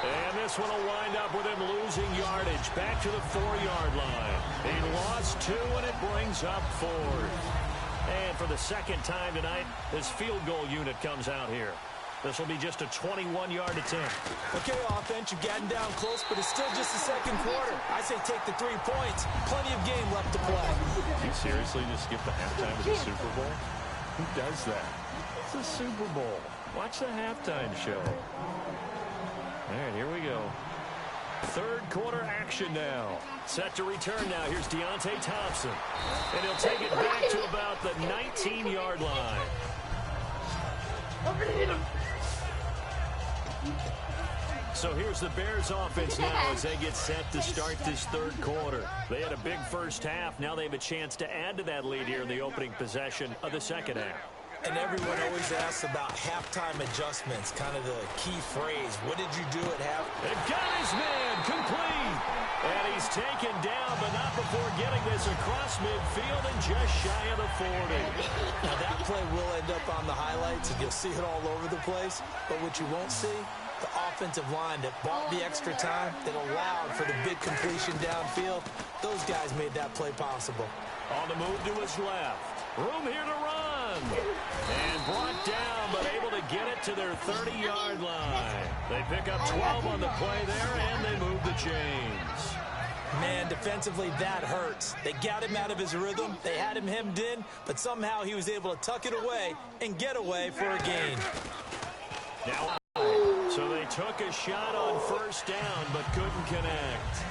And this one will wind up with him losing yardage back to the 4-yard line. He lost 2, and it brings up 4. And for the second time tonight, this field goal unit comes out here. This will be just a 21-yard attempt. Okay, offense, you've gotten down close, but it's still just the second quarter. I say take the 3 points. Plenty of game left to play. You seriously just skip the halftime of the Super Bowl? Who does that? It's the Super Bowl. Watch the halftime show. All right, here we go. Third quarter action now. Set to return now. Here's Deontay Thompson. And he'll take it back to about the 19-yard line. So here's the Bears offense now as they get set to start this third quarter. They had a big first half. Now they have a chance to add to that lead here in the opening possession of the second half. And everyone always asks about halftime adjustments, kind of the key phrase. What did you do at half? And got his man complete. And he's taken down, but not before getting this across midfield and just shy of the 40. Now that play will end up on the highlights, and you'll see it all over the place. But what you won't see, the offensive line that bought the extra time, that allowed for the big completion downfield, those guys made that play possible. On the move to his left. Room here to run. And brought down, but able to get it to their 30-yard line. They pick up 12 on the play there, and they move the chains. Man, defensively, that hurts. They got him out of his rhythm. They had him hemmed in, but somehow he was able to tuck it away and get away for a gain. Now, so they took a shot on first down, but couldn't connect.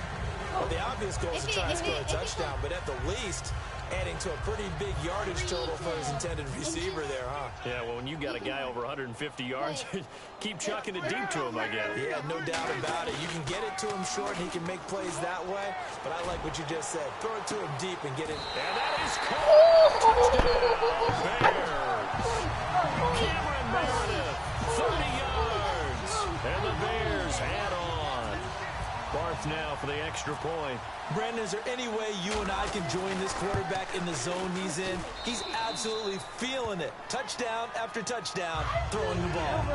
Well, the obvious goal is to try and score a touchdown, but at the least, adding to a pretty big yardage total for his intended receiver there, huh? Yeah, well, when you got a guy over 150 yards, keep chucking it deep to him, I guess. Yeah, no doubt about it. You can get it to him short, and he can make plays that way, but I like what you just said. Throw it to him deep and get it. And that is caught. Touchdown, Bears. Cameron Meredith, 30 yards. And the Bears add on. Barth now for the extra point. Brandon, is there any way you and I can join this quarterback in the zone he's in? He's absolutely feeling it. Touchdown after touchdown, throwing the ball.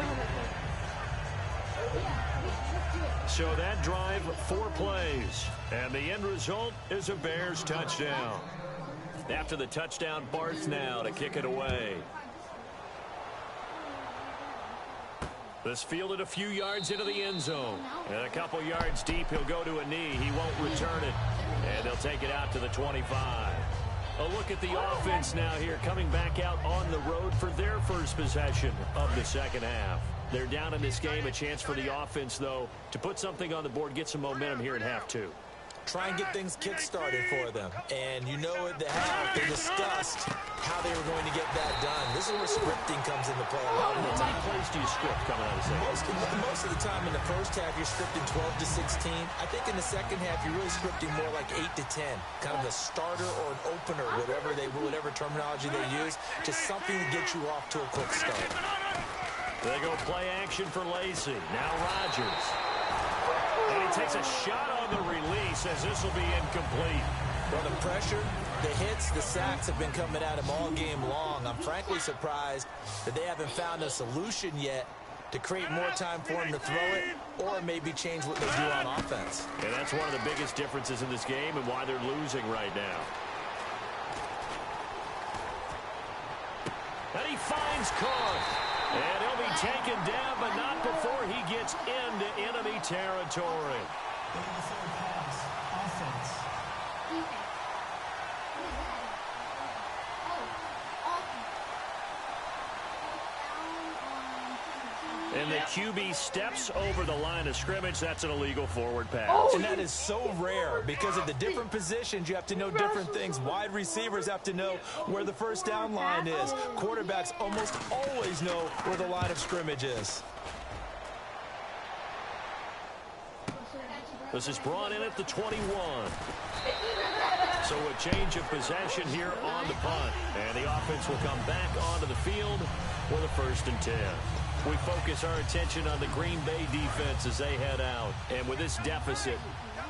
So that drive, 4 plays. And the end result is a Bears touchdown. After the touchdown, Barth now to kick it away. This fielded a few yards into the end zone. And a couple yards deep, he'll go to a knee. He won't return it. And they'll take it out to the 25. A look at the offense now here, coming back out on the road for their first possession of the second half. They're down in this game. A chance for the offense, though, to put something on the board, get some momentum here in half 2. Try and get things kick-started for them. And you know at the half, they discussed how they were going to get that done. This is where scripting comes into play a lot of the How many time. plays do you script coming out of the second? Most of the time in the first half, you're scripting 12 to 16. I think in the second half, you're really scripting more like 8 to 10. Kind of a starter or an opener, whatever terminology they use. Just something to get you off to a quick start. They go play action for Lacey. Now Rodgers. And he takes a shot on the release as this will be incomplete. Well, the pressure, the hits, the sacks have been coming at him all game long. I'm frankly surprised that they haven't found a solution yet to create more time for him to throw it or maybe change what they do on offense. And that's one of the biggest differences in this game and why they're losing right now. And he finds Cook. And he'll be taken down, but not before he gets into enemy territory. And the QB steps over the line of scrimmage. That's an illegal forward pass. And that is so rare because of the different positions. You have to know different things. Wide receivers have to know where the first down line is. Quarterbacks almost always know where the line of scrimmage is. This is brought in at the 21. So a change of possession here on the punt. And the offense will come back onto the field with a 1st and 10. We focus our attention on the Green Bay defense as they head out. And with this deficit,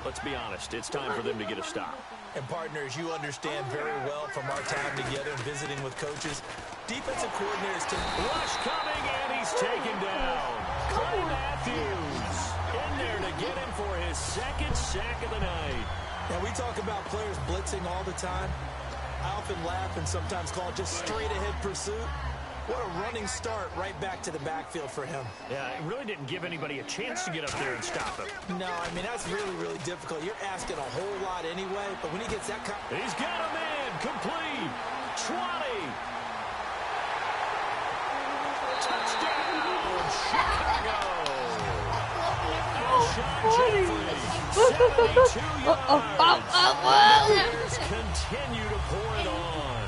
let's be honest, it's time for them to get a stop. And partners, you understand very well from our time together and visiting with coaches, defensive coordinators can... Rush coming, and he's taken down. Clay Matthews in there to get him for his 2nd sack of the night. Now, we talk about players blitzing all the time. I often laugh and sometimes call it just straight-ahead pursuit. What a running start right back to the backfield for him. Yeah, it really didn't give anybody a chance to get up there and stop him. No, I mean, that's really, really difficult. You're asking a whole lot anyway, but when he gets that... He's got a man, complete, 20. Touchdown, Chicago. Alshon Jeffrey, 72 yards. The Bears continue to pour it on.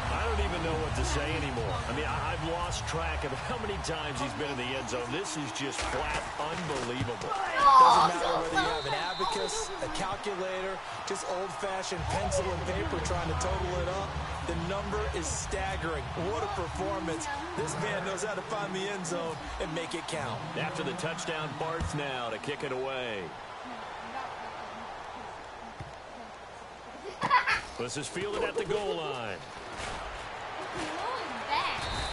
I don't even know what to say anymore. I mean, I've lost track of how many times he's been in the end zone. This is just flat unbelievable. Doesn't matter whether you have an abacus, a calculator, just old-fashioned pencil and paper trying to total it up. The number is staggering. What a performance. This man knows how to find the end zone and make it count. After the touchdown, Barth now to kick it away. This is fielded at the goal line.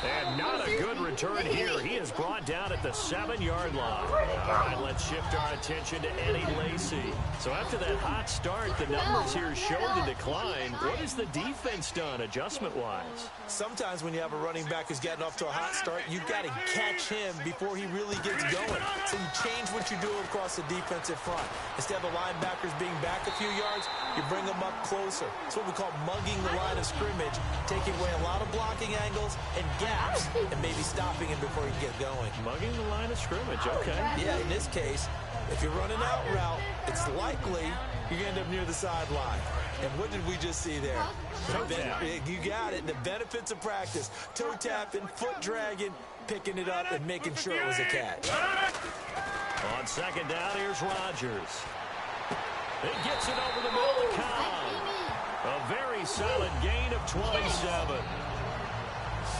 And not a good return here. He is brought down at the 7-yard line. All right, let's shift our attention to Eddie Lacy. So after that hot start, the numbers here show the decline. What has the defense done adjustment-wise? Sometimes when you have a running back who's getting off to a hot start, you've got to catch him before he really gets going. So you change what you do across the defensive front. Instead of the linebackers being back a few yards, you bring them up closer. It's what we call mugging the line of scrimmage, taking away a lot of blocking angles and gaps, and maybe stopping him before he can get going. Mugging the line of scrimmage, okay. Yeah, in this case, if you're running out route, it's likely you're going to end up near the sideline. And what did we just see there? You got it. The benefits of practice. Toe tapping, foot dragging, picking it up, and making sure it was a catch. On second down, here's Rodgers. He gets it over the middle of Cobb. A very solid gain of 27.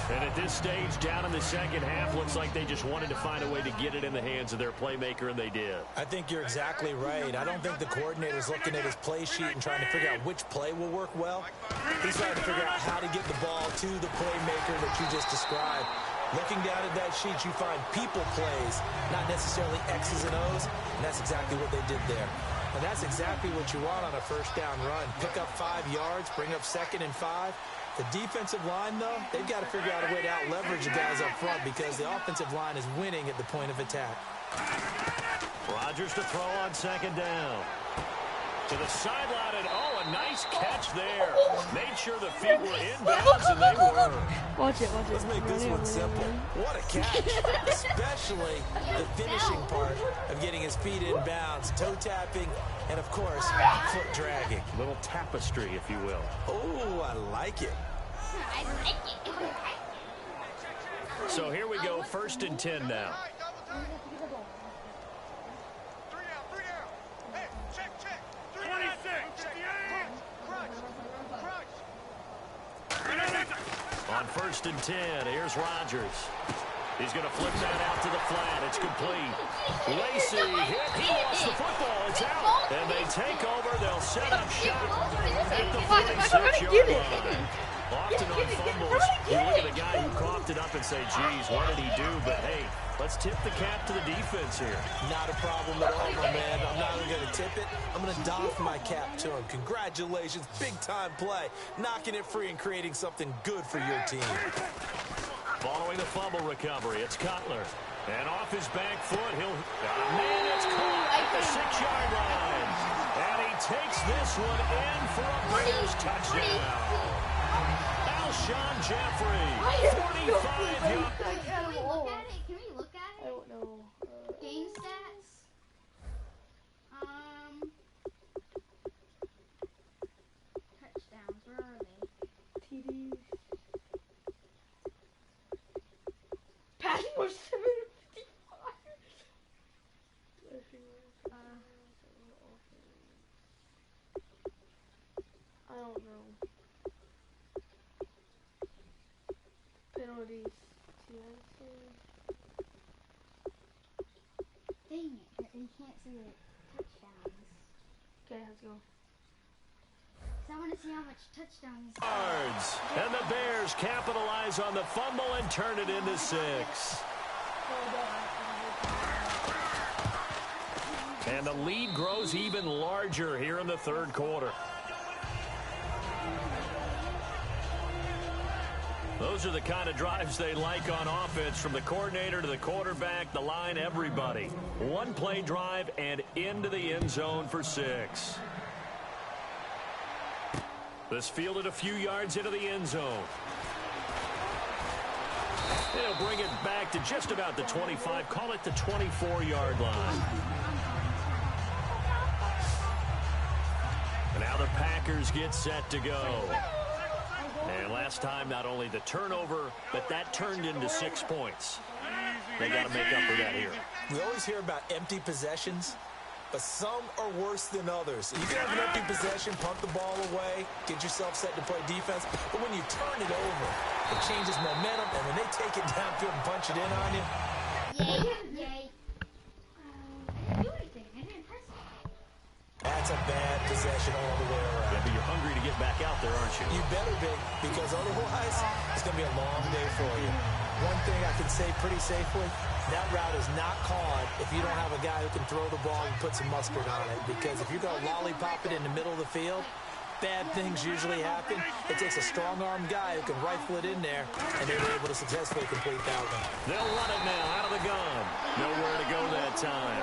And at this stage, down in the second half, looks like they just wanted to find a way to get it in the hands of their playmaker, and they did. I think you're exactly right. I don't think the coordinator's looking at his play sheet and trying to figure out which play will work well. He's trying to figure out how to get the ball to the playmaker that you just described. Looking down at that sheet, you find people plays, not necessarily X's and O's, and that's exactly what they did there. And that's exactly what you want on a first down run. Pick up 5 yards, bring up 2nd and 5. The defensive line, though, they've got to figure out a way to out-leverage the guys up front because the offensive line is winning at the point of attack. Rodgers to throw on second down. To the sideline, and a nice catch there. Made sure the feet were inbounds, and they were. Watch it. Let's make this one simple. What a catch. Especially the finishing part of getting his feet inbounds, toe tapping, and, of course, foot dragging. A little tapestry, if you will. Oh, I like it. So here we go, 1st and 10 now. On 1st and 10, here's Rodgers. He's going to flip that out to the flat. It's complete. Lacy hit. He lost the football. It's out. And they take over. They'll set up shop at the 46-yard line. Often on fumbles, you look at the guy who coughed it up and say, geez, what did he do? But, hey, let's tip the cap to the defense here. Not a problem at all, my man. I'm not even going to tip it. I'm going to doff my cap to him. Congratulations. Big-time play. Knocking it free and creating something good for your team. Following the fumble recovery, it's Cutler. And off his back foot, man, it's caught at the 6-yard line. And he takes this one in for a Bears touchdown. Alshon Jeffrey, 45 yards. Can we look at it? Can we look at it? I don't know. Game stats. Touchdowns. Where are they? TDs. Passing was 755. I don't know. Penalties. Dang it. You can't see the touchdowns. Okay, let's go. So I want to see how much touchdowns. Yards. And the Bears capitalize on the fumble and turn it into 6. And the lead grows even larger here in the 3rd quarter. Those are the kind of drives they like on offense, from the coordinator to the quarterback, the line, everybody. One play drive and into the end zone for 6. This fielded a few yards into the end zone. They'll bring it back to just about the 25, call it the 24-yard line. And now the Packers get set to go. And last time, not only the turnover, but that turned into 6 points. They got to make up for that here. We always hear about empty possessions, but some are worse than others. You can have an empty possession, punt the ball away, get yourself set to play defense, but when you turn it over, it changes momentum, and when they take it downfield and punch it in on you. Yay. I didn't do anything. I didn't press it. That's That's a bad possession all the way around. Yeah, but you're hungry to get back out there, aren't you? You better be, because otherwise it's going to be a long day for you. One thing I can say pretty safely, that route is not caught if you don't have a guy who can throw the ball and put some mustard on it. Because if you're going to lollipop it in the middle of the field, bad things usually happen. It takes a strong-armed guy who can rifle it in there, and they were able to successfully complete that one. They'll run it now out of the gun. Nowhere to go that time.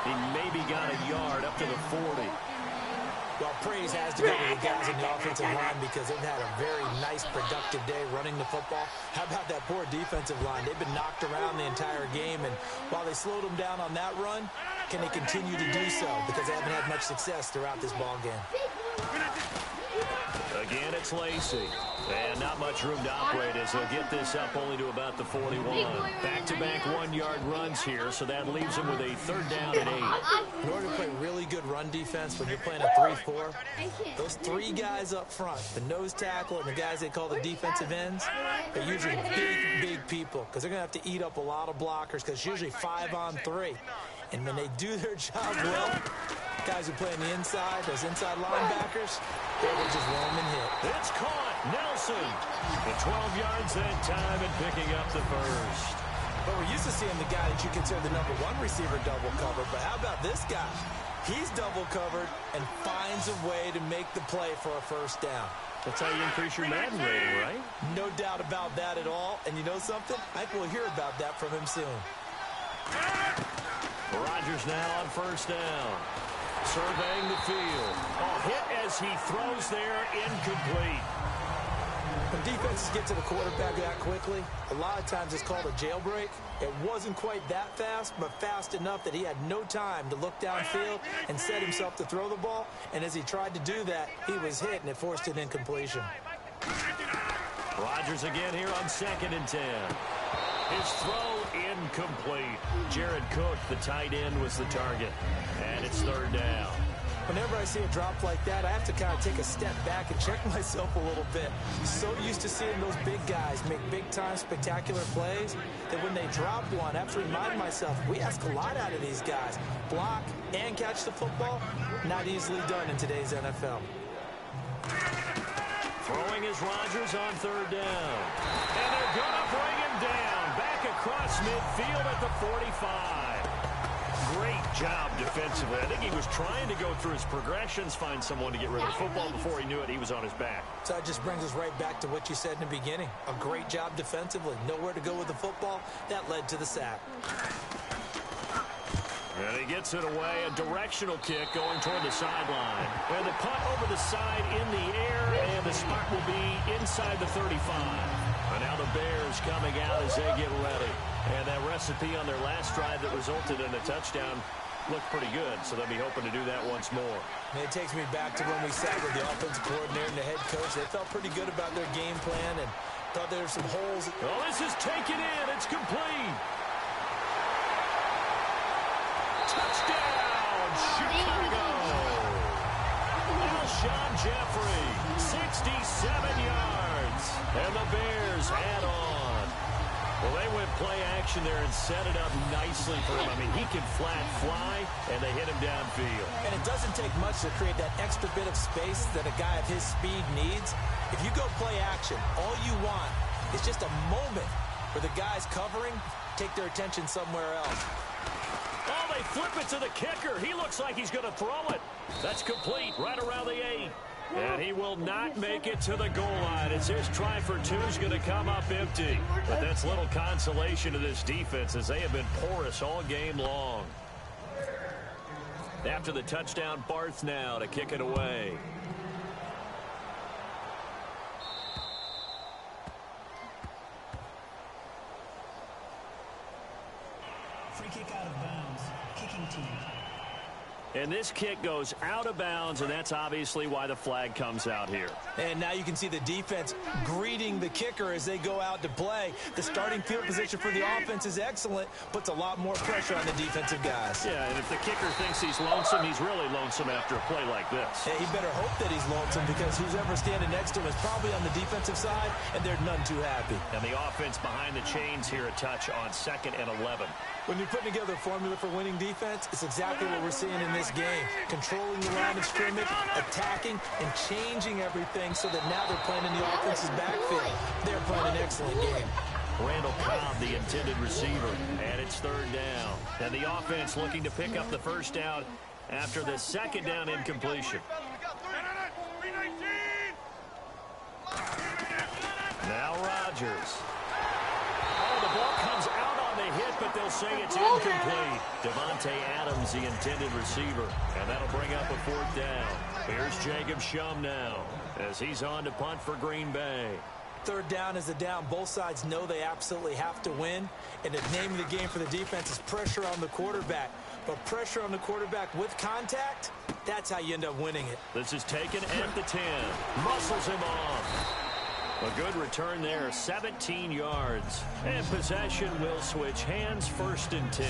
He maybe got a yard up to the 40. Well, praise has to go to the guys in the offensive line because they've had a very nice, productive day running the football. How about that poor defensive line? They've been knocked around the entire game, and while they slowed them down on that run, can they continue to do so? Because they haven't had much success throughout this ball game. Again, it's Lacey. And not much room to operate as they'll get this up only to about the 41. Back-to-back one-yard runs here, so that leaves them with a third down and 8. In order to play really good run defense when you're playing a 3-4, those three guys up front, the nose tackle and the guys they call the defensive ends, are usually big people because they're going to have to eat up a lot of blockers because it's usually 5-on-3. And when they do their job well, guys who play on the inside, those inside linebackers, they will just roam and hit. It's caught. Nelson. The 12 yards that time and picking up the first. But we're used to seeing the guy that you consider the number one receiver double covered. But how about this guy? He's double covered and finds a way to make the play for a first down. That's how you increase your Madden rating, right? No doubt about that at all. And you know something? I think we'll hear about that from him soon. Rodgers now on first down. Surveying the field. Oh, hit as he throws there, incomplete. When defenses get to the quarterback that quickly, a lot of times it's called a jailbreak. It wasn't quite that fast, but fast enough that he had no time to look downfield and set himself to throw the ball. And as he tried to do that, he was hit, and it forced an incompletion. Rodgers again here on 2nd and 10. His throw incomplete. Jared Cook, the tight end, was the target. And it's third down. Whenever I see a drop like that, I have to kind of take a step back and check myself a little bit. So used to seeing those big guys make big-time spectacular plays that when they drop one, I have to remind myself, we ask a lot out of these guys. Block and catch the football, not easily done in today's NFL. Throwing is Rodgers on third down. And they're going to bring him down. Back across midfield at the 45. Great job defensively. I think he was trying to go through his progressions, find someone to get rid of the football. Before he knew it, he was on his back. So that just brings us right back to what you said in the beginning. A great job defensively. Nowhere to go with the football. That led to the sack. And he gets it away. A directional kick going toward the sideline. And the punt over the side in the air, and the spot will be inside the 35. And now the Bears coming out as they get ready. And that recipe on their last drive that resulted in a touchdown looked pretty good, so they'll be hoping to do that once more. And it takes me back to when we sat with the offensive coordinator and the head coach. They felt pretty good about their game plan and thought there were some holes. Oh, this is taken in. It's complete. Touchdown, Chicago. Alshon Jeffrey, 67 yards. And the Bears add on. Well, they went play action there and set it up nicely for him. I mean, he can flat fly, and they hit him downfield. And it doesn't take much to create that extra bit of space that a guy of his speed needs. If you go play action, all you want is just a moment where the guys covering take their attention somewhere else. Oh, they flip it to the kicker. He looks like he's going to throw it. That's complete right around the 8. And he will not make it to the goal line as his try for 2 is going to come up empty. But that's little consolation to this defense as they have been porous all game long. After the touchdown, Barth now to kick it away. Free kick out of bounds. Kicking team. And this kick goes out of bounds, and that's obviously why the flag comes out here. And now you can see the defense greeting the kicker as they go out to play. The starting field position for the offense is excellent, puts a lot more pressure on the defensive guys. Yeah, and if the kicker thinks he's lonesome, he's really lonesome after a play like this. Yeah, he better hope that he's lonesome because who's ever standing next to him is probably on the defensive side, and they're none too happy. And the offense behind the chains here a touch on 2nd and 11. When you're putting together a formula for winning defense, it's exactly what we're seeing in this this game, controlling the line of scrimmage, attacking, and changing everything so that now they're playing in the offense's backfield. They're playing an excellent game. Randall Cobb, the intended receiver, and it's third down. And the offense looking to pick up the first down after the second down incompletion. Now Rodgers. Oh, the ball comes out on the hit, but they'll say it's incomplete. Devontae Adams, the intended receiver, and that'll bring up a fourth down. Here's Jacob Shum now as he's on to punt for Green Bay. Third down is a down. Both sides know they absolutely have to win. And the name of the game for the defense is pressure on the quarterback. But pressure on the quarterback with contact, that's how you end up winning it. This is taken at the 10. Muscles him off. A good return there, 17 yards. And possession will switch hands, first and 10.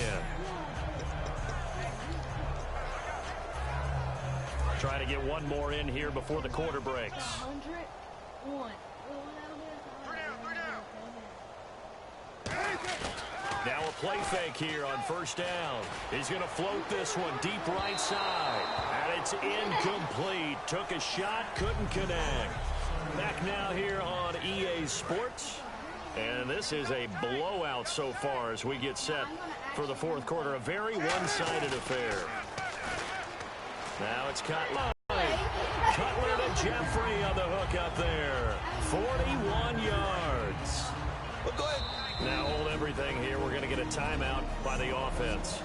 Trying to get one more in here before the quarter breaks. 101. Now a play fake here on first down. He's going to float this one deep right side. And it's incomplete. Took a shot, couldn't connect. Back now here on EA Sports. And this is a blowout so far as we get set for the fourth quarter. A very one-sided affair. Now it's Cutler. Cutler to Jeffrey on the hook up there. 41 yards. Well, go ahead. Now hold everything here. We're going to get a timeout by the offense.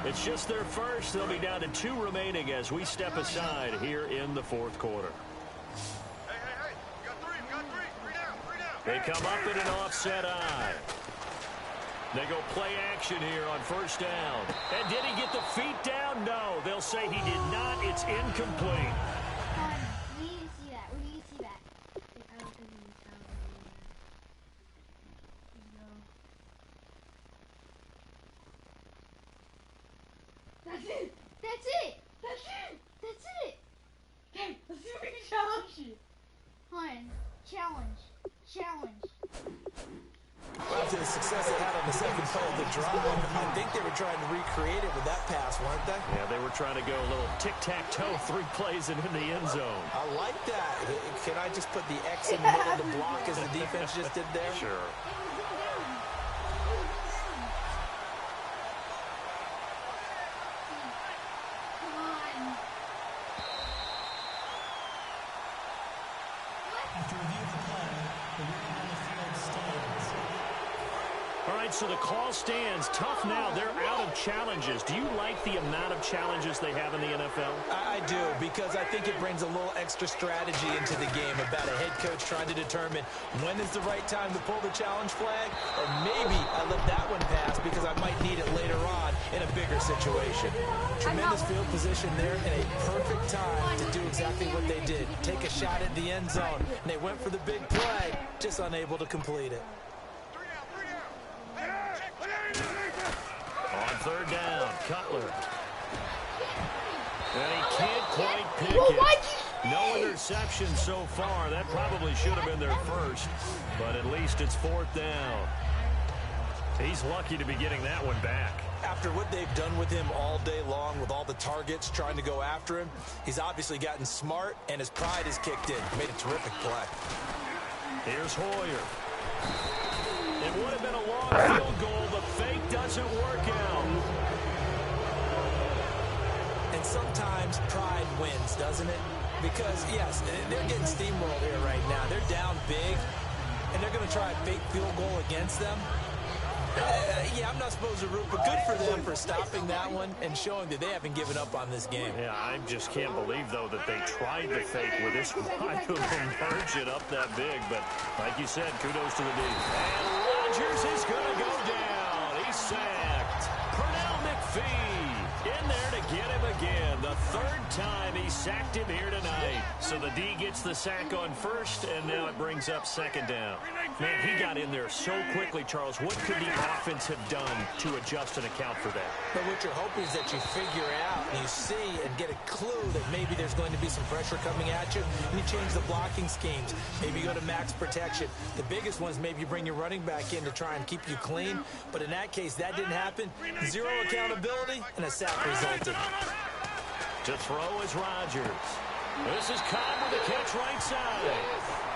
It's just their first. They'll be down to 2 remaining as we step aside here in the fourth quarter. Hey. You got three. Three down. They come up in an offset eye. They go play action here on first down. And did he get the feet down? No. They'll say he did not. It's incomplete. We need to see that. We need to see that. I don't think we need to. That's it. That's it. That's it. That's it. Okay, let's see if we can challenge you. Hun, challenge. Well, after the success they had on the second play of the drive, I think they were trying to recreate it with that pass, weren't they? Yeah, they were trying to go a little tic-tac-toe, 3 plays and in the end zone. I like that. Can I just put the X in the middle to block as the defense just did there? Sure. After review of the play, the ruling on the field stands. All right, so the call stands. Tough now. They're out of challenges. Do you like the amount of challenges they have in the NFL? I do, because I think it brings a little extra strategy into the game about a head coach trying to determine when is the right time to pull the challenge flag, or maybe I let that one pass because I might need it later on in a bigger situation. Tremendous field position there and a perfect time to do exactly what they did. Take a shot at the end zone, and they went for the big play, just unable to complete it. On third down, Cutler. And he can't quite pick it. No interception so far. That probably should have been their first, but at least it's fourth down. He's lucky to be getting that one back. After what they've done with him all day long with all the targets trying to go after him, he's obviously gotten smart and his pride is kicked in. Made a terrific play. Here's Hoyer. It would have been a long field goal. The fake doesn't work out. And sometimes pride wins, doesn't it? Because, yes, they're getting steamrolled here right now. They're down big, and they're going to try a fake field goal against them. Yeah, I'm not supposed to root, but good for them for stopping that one and showing that they haven't given up on this game. Yeah, I just can't believe, though, that they tried to fake with this wide of a margin up that big. But like you said, kudos to the D. And Rodgers is going to go down. He's sacked. Pernell McPhee in there to get him again. The third time he sacked him here tonight. So the D gets the sack on first, and now it brings up second down. Man, he got in there so quickly, Charles. What could the offense have done to adjust and account for that? But what you're hoping is that you figure out and you see and get a clue that maybe there's going to be some pressure coming at you, and you change the blocking schemes. Maybe you go to max protection. The biggest one is maybe you bring your running back in to try and keep you clean. But in that case, that didn't happen. Zero accountability, and a sack resulted. To throw is Rodgers. This is Cobb with a catch right side.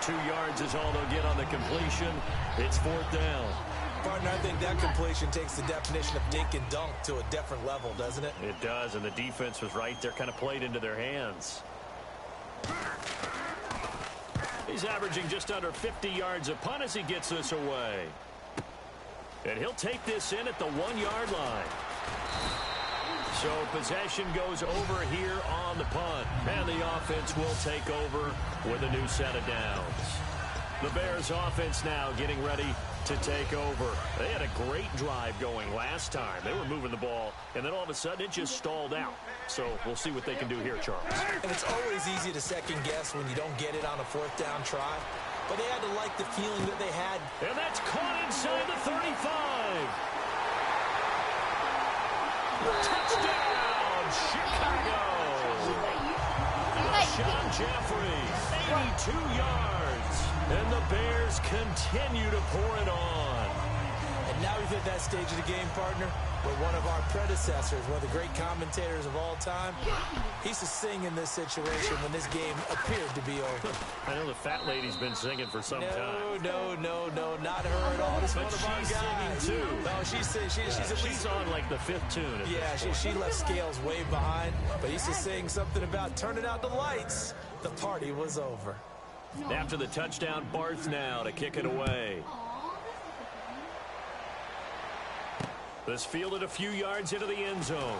2 yards is all they'll get on the completion. It's 4th down. Partner, I think that completion takes the definition of dink and dunk to a different level, doesn't it? It does, and the defense was right there, kind of played into their hands. He's averaging just under 50 yards a punt as he gets this away. And he'll take this in at the 1-yard line. So possession goes over here on the punt. And the offense will take over with a new set of downs. The Bears offense now getting ready to take over. They had a great drive going last time. They were moving the ball, and then all of a sudden it just stalled out. So we'll see what they can do here, Charles. And it's always easy to second guess when you don't get it on a 4th down try. But they had to like the feeling that they had. And that's caught inside the 35. Touchdown, Chicago. Sean Jeffrey, 82 yards. And the Bears continue to pour it on. And now we've hit that stage of the game, partner, where one of our predecessors, one of the great commentators of all time, he used to sing in this situation when this game appeared to be over. I know the fat lady's been singing for some time. No, not her at all. This But one of our she's guys. singing, too. No, she's on like the 5th tune. Yeah, she left Scales way behind, but he used to sing something about turning out the lights. The party was over. After the touchdown, Barth now to kick it away. This fielded a few yards into the end zone.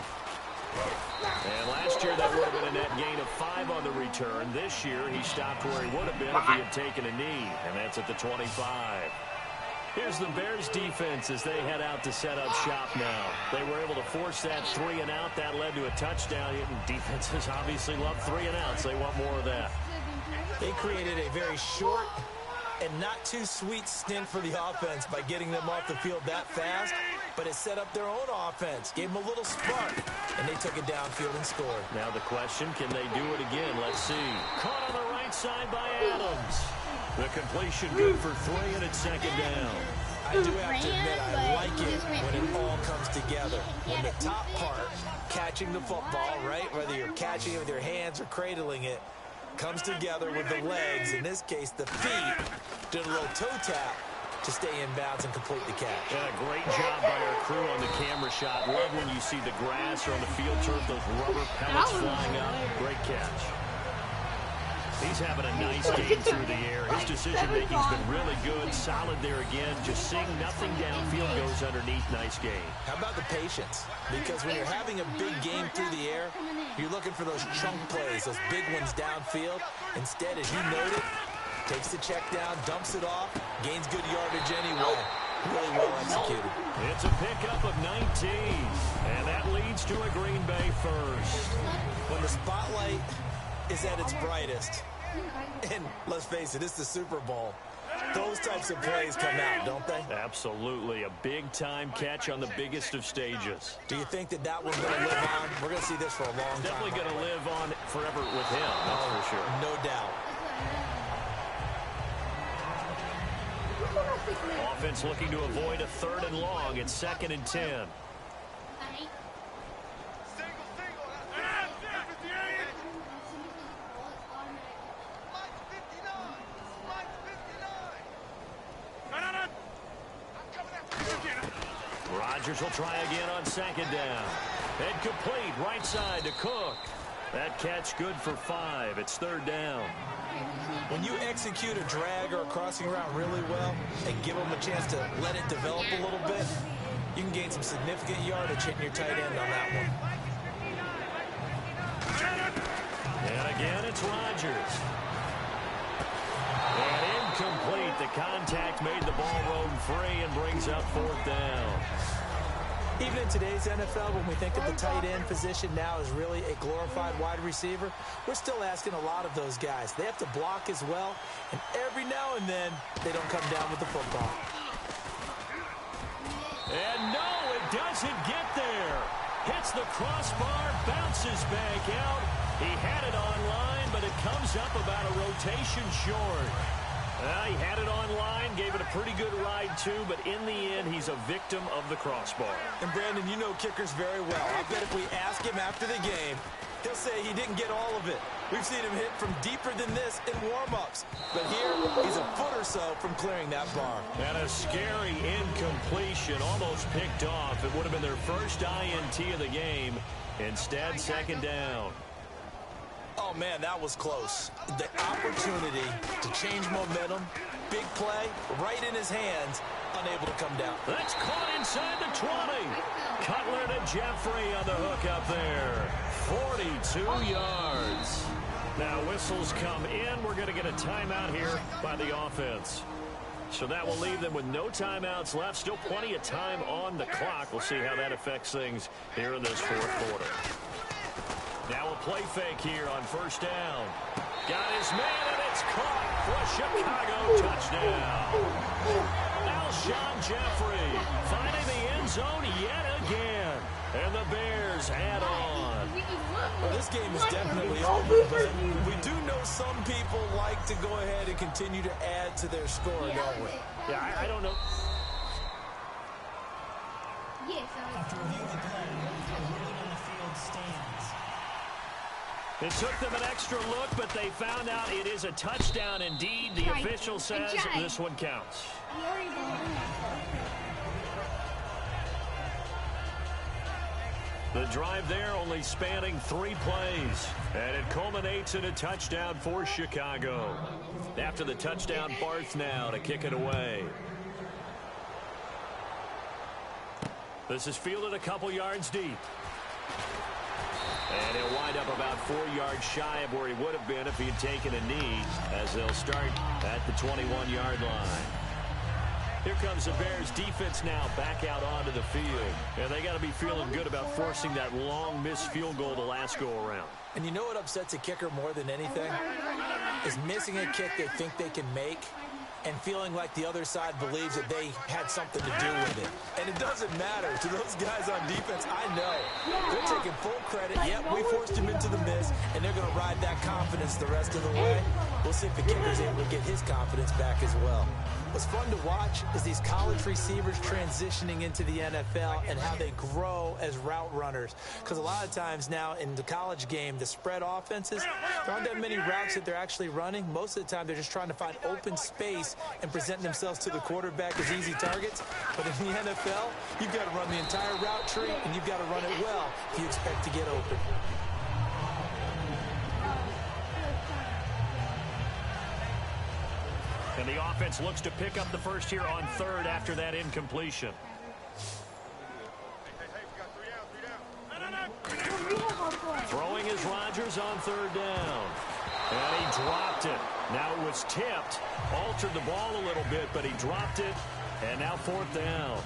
And last year that would have been a net gain of 5 on the return. This year he stopped where he would have been if he had taken a knee, and that's at the 25. Here's the Bears defense as they head out to set up shop now. They were able to force that 3 and out. That led to a touchdown. Defenses obviously love 3 and outs. They want more of that. They created a very short and not too sweet stint for the offense by getting them off the field that fast, but it set up their own offense, gave them a little spark, and they took it downfield and scored. Now the question, can they do it again? Let's see. Caught on the right side by Adams. The completion good for 3, and it's 2nd down. I do have to admit, I like it when it all comes together. When the top part, catching the football, right, whether you're catching it with your hands or cradling it, comes together with the legs, in this case the feet, did a little toe tap to stay in bounds and complete the catch. Yeah, great job by our crew on the camera shot. Love when you see the grass or on the field turf, those rubber pellets flying up. Great catch. He's having a nice game through the air. His decision-making's been really good. Solid there again. Just seeing nothing downfield goes underneath. Nice game. How about the patience? Because when you're having a big game through the air, you're looking for those chunk plays, those big ones downfield. Instead, as you noted, takes the check down, dumps it off, gains good yardage anyway. Really well executed. It's a pickup of 19, and that leads to a Green Bay first. When the spotlight is at its brightest, and let's face it, it's the Super Bowl, those types of plays come out, don't they? Absolutely. A big-time catch on the biggest of stages. Do you think that one's going to live on? We're going to see this for a long time. Definitely going to live on forever with him, that's for sure. No doubt. Offense looking to avoid a 3rd and long. It's 2nd and 10. Rodgers will try again on 2nd down. And complete, right side to Cook. That catch good for 5. It's 3rd down. When you execute a drag or a crossing route really well and give them a chance to let it develop a little bit, you can gain some significant yardage hitting your tight end on that one. And again, it's Rodgers. And incomplete. The contact made the ball roam free and brings up 4th down. Even in today's NFL, when we think of the tight end position now as really a glorified wide receiver, we're still asking a lot of those guys. They have to block as well, and every now and then, they don't come down with the football. And no, it doesn't get there. Hits the crossbar, bounces back out. He had it online, but it comes up about a rotation short. He had it online, gave it a pretty good ride too, but in the end, he's a victim of the crossbar. And Brandon, you know kickers very well. I bet if we ask him after the game, He'll say he didn't get all of it. We've seen him hit from deeper than this in warm-ups. But here, he's a foot or so from clearing that bar. And a scary incompletion, almost picked off. It would have been their first INT of the game. Instead, second down. Oh, man, that was close. The opportunity to change momentum, big play, right in his hands, unable to come down. That's caught inside the 20. Cutler to Jeffrey on the hook up there. 42 yards. Now whistles come in. We're going to get a timeout here by the offense. So that will leave them with no timeouts left. Still plenty of time on the clock. We'll see how that affects things here in this fourth quarter. Now a play fake here on first down. Got his man, and it's caught for a Chicago touchdown. Alshon Jeffrey finding the end zone yet again. And the Bears add on. Well, this game is definitely over, but we do know some people like to go ahead and continue to add to their score, don't we? Yeah, I don't know. After reviewing the play, the ruling on the field stands. It took them an extra look, but they found out it is a touchdown indeed. The official says this one counts. The drive there only spanning 3 plays, and it culminates in a touchdown for Chicago. After the touchdown, Barth now to kick it away. This is fielded a couple yards deep. And he'll wind up about 4 yards shy of where he would have been if he had taken a knee, as they'll start at the 21-yard line. Here comes the Bears defense now back out onto the field. And they got to be feeling good about forcing that long missed field goal the last go around. And you know what upsets a kicker more than anything? Is missing a kick they think they can make and feeling like the other side believes that they had something to do with it. And it doesn't matter. To those guys on defense, I know. They're taking full credit. Yep, we forced him into the miss, and they're going to ride that confidence the rest of the way. We'll see if the kicker's able to get his confidence back as well. What's fun to watch is these college receivers transitioning into the NFL and how they grow as route runners. Because a lot of times now in the college game, the spread offenses, there aren't that many routes that they're actually running. Most of the time, they're just trying to find open space and present themselves to the quarterback as easy targets. But in the NFL, you've got to run the entire route tree, and you've got to run it well if you expect to get open. And the offense looks to pick up the first here on third after that incompletion. Throwing is Rodgers on third down. And he dropped it. Now it was tipped. Altered the ball a little bit, but he dropped it. And now fourth down.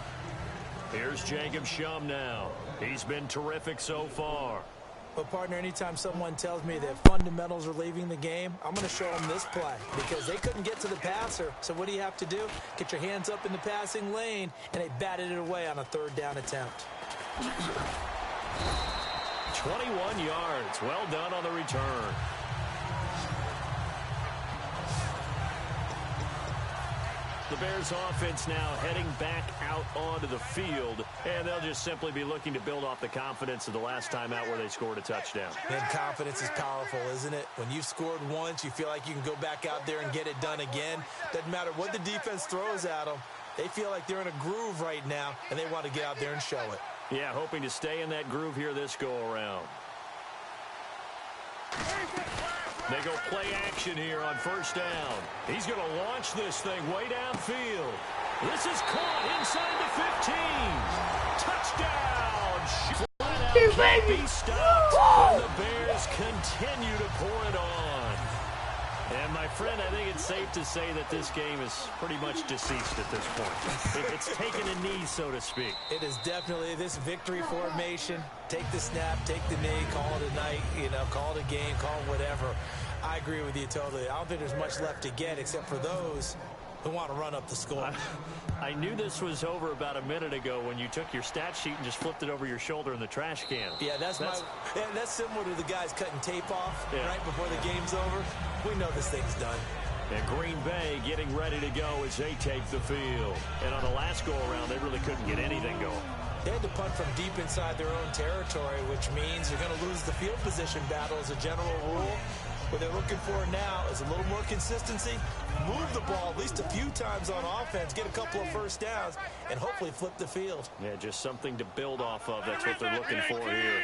Here's Jacob Shum now. He's been terrific so far. But, partner, anytime someone tells me that fundamentals are leaving the game, I'm going to show them this play because they couldn't get to the passer. So what do you have to do? Get your hands up in the passing lane, and they batted it away on a third down attempt. 21 yards. Well done on the return. The Bears offense now heading back out onto the field, and they'll just simply be looking to build off the confidence of the last time out where they scored a touchdown. And confidence is powerful, isn't it? When you've scored once, you feel like you can go back out there and get it done again. Doesn't matter what the defense throws at them. They feel like they're in a groove right now, and they want to get out there and show it. Yeah, hoping to stay in that groove here this go-around. They go play action here on first down. He's going to launch this thing way downfield. This is caught inside the 15. Touchdown! Flat out can't be stopped. And the Bears continue to pour it on. And, my friend, I think it's safe to say that this game is pretty much deceased at this point. It's taken a knee, so to speak. It is definitely this victory formation. Take the snap, take the knee, call it a night, call it a game, call it whatever. I agree with you totally. I don't think there's much left to get except for those who want to run up the score. I knew this was over about a minute ago when you took your stat sheet and just flipped it over your shoulder in the trash can. Yeah, that's similar to the guys cutting tape off right before the game's over. We know this thing's done. And Green Bay getting ready to go as they take the field. And on the last go-around, they really couldn't get anything going. They had to punt from deep inside their own territory, which means you're going to lose the field position battle as a general rule. What they're looking for now is a little more consistency, move the ball at least a few times on offense, get a couple of first downs, and hopefully flip the field. Yeah, just something to build off of. That's what they're looking for here.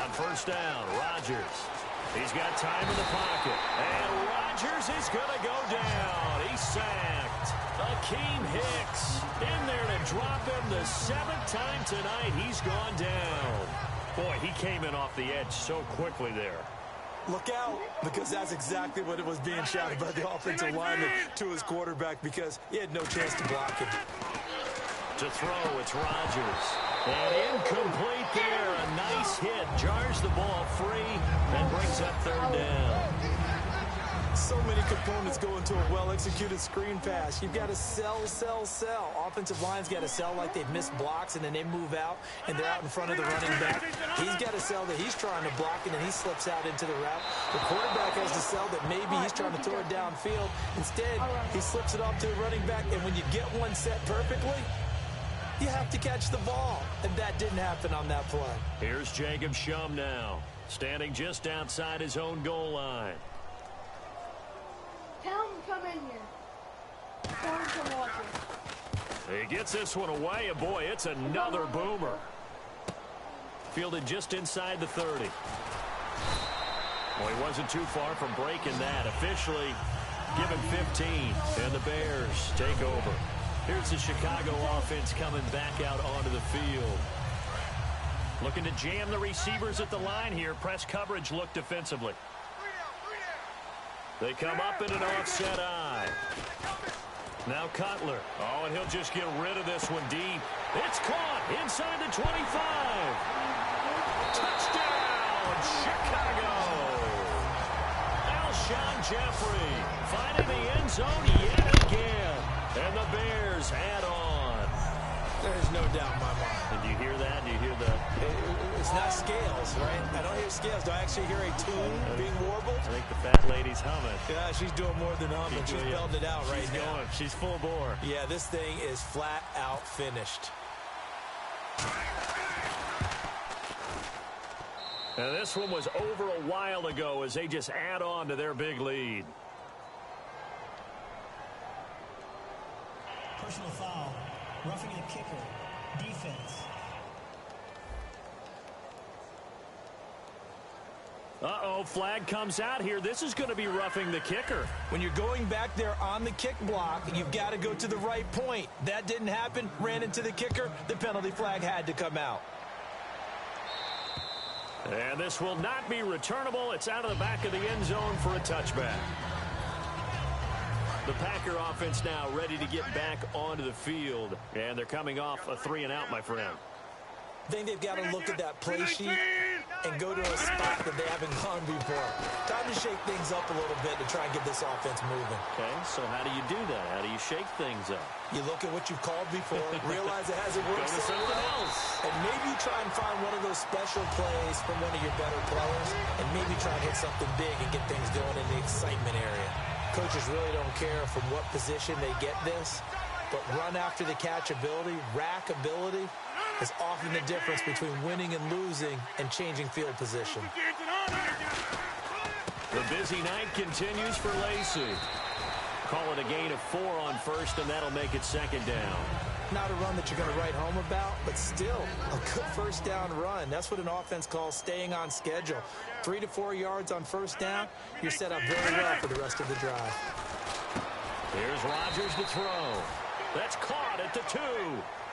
On first down, Rodgers. He's got time in the pocket. And Rodgers is going to go down. He's sacked. Akeem Hicks in there to drop him the 7th time tonight. He's gone down. Boy, he came in off the edge so quickly there. Look out, because that's exactly what it was being shouted by the offensive lineman to his quarterback, because he had no chance to block it. To throw, it's Rodgers. And incomplete there. A nice hit. Jars the ball free and brings up 3rd down. So many components go into a well-executed screen pass. You've got to sell. Offensive line's got to sell like they've missed blocks, and then they move out, and they're out in front of the running back. He's got to sell that he's trying to block, and then he slips out into the route. The quarterback has to sell that maybe he's trying to throw it downfield. Instead, he slips it off to the running back, and when you get one set perfectly, you have to catch the ball, and that didn't happen on that play. Here's Jacob Shum now, standing just outside his own goal line. Tell him to come in here. Tell him to come watch it. He gets this one away, and boy, it's another boomer. Fielded just inside the 30. Well, he wasn't too far from breaking that. Officially given 15, and the Bears take over. Here's the Chicago offense coming back out onto the field. Looking to jam the receivers at the line here. Press coverage look defensively. They come up in an offset eye. Now Cutler. Oh, and he'll just get rid of this one deep. It's caught inside the 25. Touchdown, Chicago. Alshon Jeffrey finding the end zone yet again. And the Bears add on. There's no doubt in my mind. And do you hear that? Do you hear the... It's not scales, right? I don't hear scales. Do I actually hear a tune being warbled? I think the fat lady's humming. Yeah, she's doing more than humming. She's belting it out right now. Going. She's full bore. Yeah, this thing is flat out finished. And this one was over a while ago as they just add on to their big lead. Personal foul. Roughing the kicker. Defense. Uh-oh, flag comes out here. This is going to be roughing the kicker. When you're going back there on the kick block, you've got to go to the right point. That didn't happen. Ran into the kicker. The penalty flag had to come out. And this will not be returnable. It's out of the back of the end zone for a touchback. The Packer offense now ready to get back onto the field. And they're coming off a 3-and-out, my friend. I think they've got to look at that play sheet and go to a spot that they haven't gone before. Time to shake things up a little bit to try and get this offense moving. Okay, so how do you do that? How do you shake things up? You look at what you've called before, realize it hasn't worked Go to so something well, else. and maybe try and find one of those special plays from one of your better players, and maybe try and hit something big and get things going in the excitement area. Coaches really don't care from what position they get this, but run after the catch ability, rack ability, is often the difference between winning and losing and changing field position. The busy night continues for Lacey. Call it a gain of 4 on first, and that'll make it 2nd down. Not a run that you're going to write home about, but still a good first down run. That's what an offense calls staying on schedule. 3 to 4 yards on first down, you're set up very well for the rest of the drive. Here's Rodgers to throw. That's caught at the 2.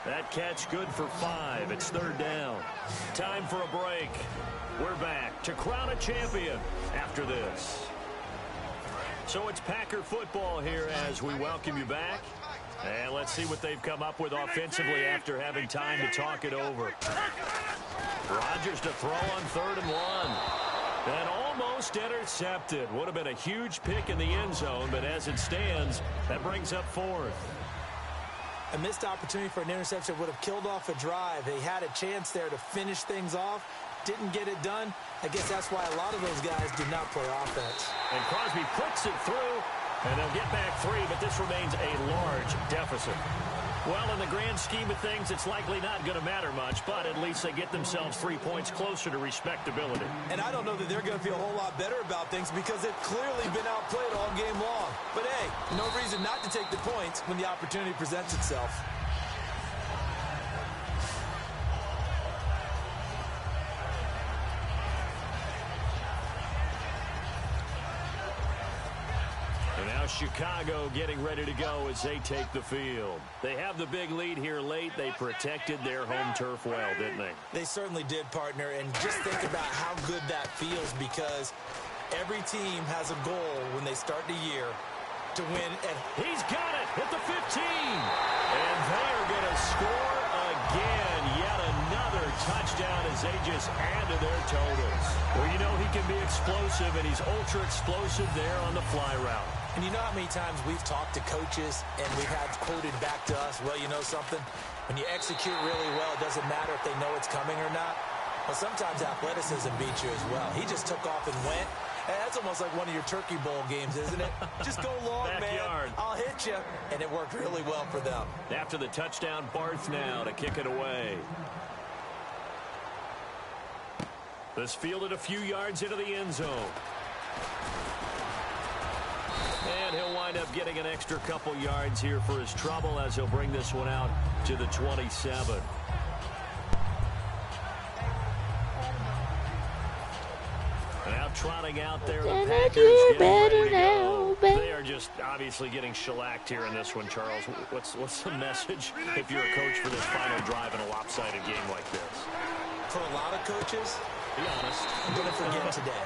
That catch good for 5. It's 3rd down. Time for a break. We're back to crown a champion after this. So it's Packer football here as we welcome you back. And let's see what they've come up with offensively after having time to talk it over. Rodgers to throw on 3rd and 1. And almost intercepted. Would have been a huge pick in the end zone, but as it stands, that brings up 4th. A missed opportunity for an interception would have killed off a drive. They had a chance there to finish things off. Didn't get it done. I guess that's why a lot of those guys do not play offense. And Crosby puts it through, And they'll get back 3, but this remains a large deficit. Well, in the grand scheme of things, it's likely not going to matter much, but at least they get themselves 3 points closer to respectability. And I don't know that they're going to feel a whole lot better about things because they've clearly been outplayed all game long. But, hey, no reason not to take the points when the opportunity presents itself. Chicago getting ready to go as they take the field. They have the big lead here late. They protected their home turf well, didn't they? They certainly did, partner. And just think about how good that feels because every team has a goal when they start the year to win. And he's got it at the 15. And they are going to score again. Yet another touchdown as they just add to their totals. Well, you know he can be explosive, and he's ultra explosive there on the fly route. And you know how many times we've talked to coaches and we've had quoted back to us, well, you know something? When you execute really well, it doesn't matter if they know it's coming or not. Well, sometimes athleticism beats you as well. He just took off and went. And that's almost like one of your Turkey Bowl games, isn't it? Just go long, man. I'll hit you. And it worked really well for them. After the touchdown, Barth now to kick it away. This fielded a few yards into the end zone. And he'll wind up getting an extra couple yards here for his trouble as he'll bring this one out to the 27. Now trotting out there, the Packers getting ready to go. They are just obviously getting shellacked here in this one, Charles. What's the message if you're a coach for this final drive in a lopsided game like this? For a lot of coaches, be honest, don't forget today.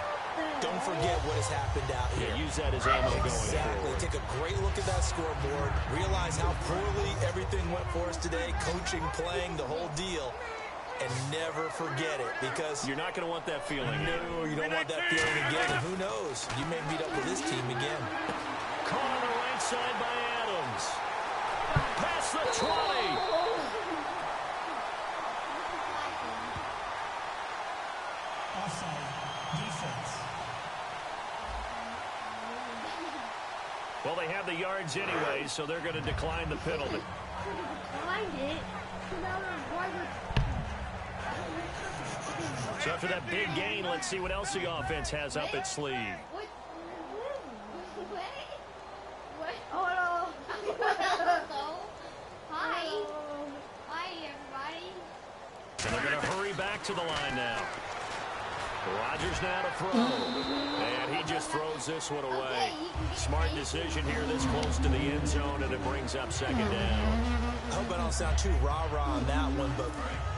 Don't forget what has happened out here. Yeah, use that as ammo going forward. Exactly. Take a great look at that scoreboard. Realize how poorly everything went for us today. Coaching, playing, the whole deal. And never forget it because you're not going to want that feeling. No, you don't want that feeling again. And who knows? You may meet up with this team again. Caught on the right side by Adams. Past the 20. Well, they have the yards anyway, so they're going to decline the penalty. So after that big gain, let's see what else the offense has up its sleeve. Hi. Hi, everybody. And they're going to hurry back to the line now. Rodgers now to throw. And he just throws this one away. Smart decision here this close to the end zone, and it brings up second down. I hope I don't sound too rah-rah on that one, but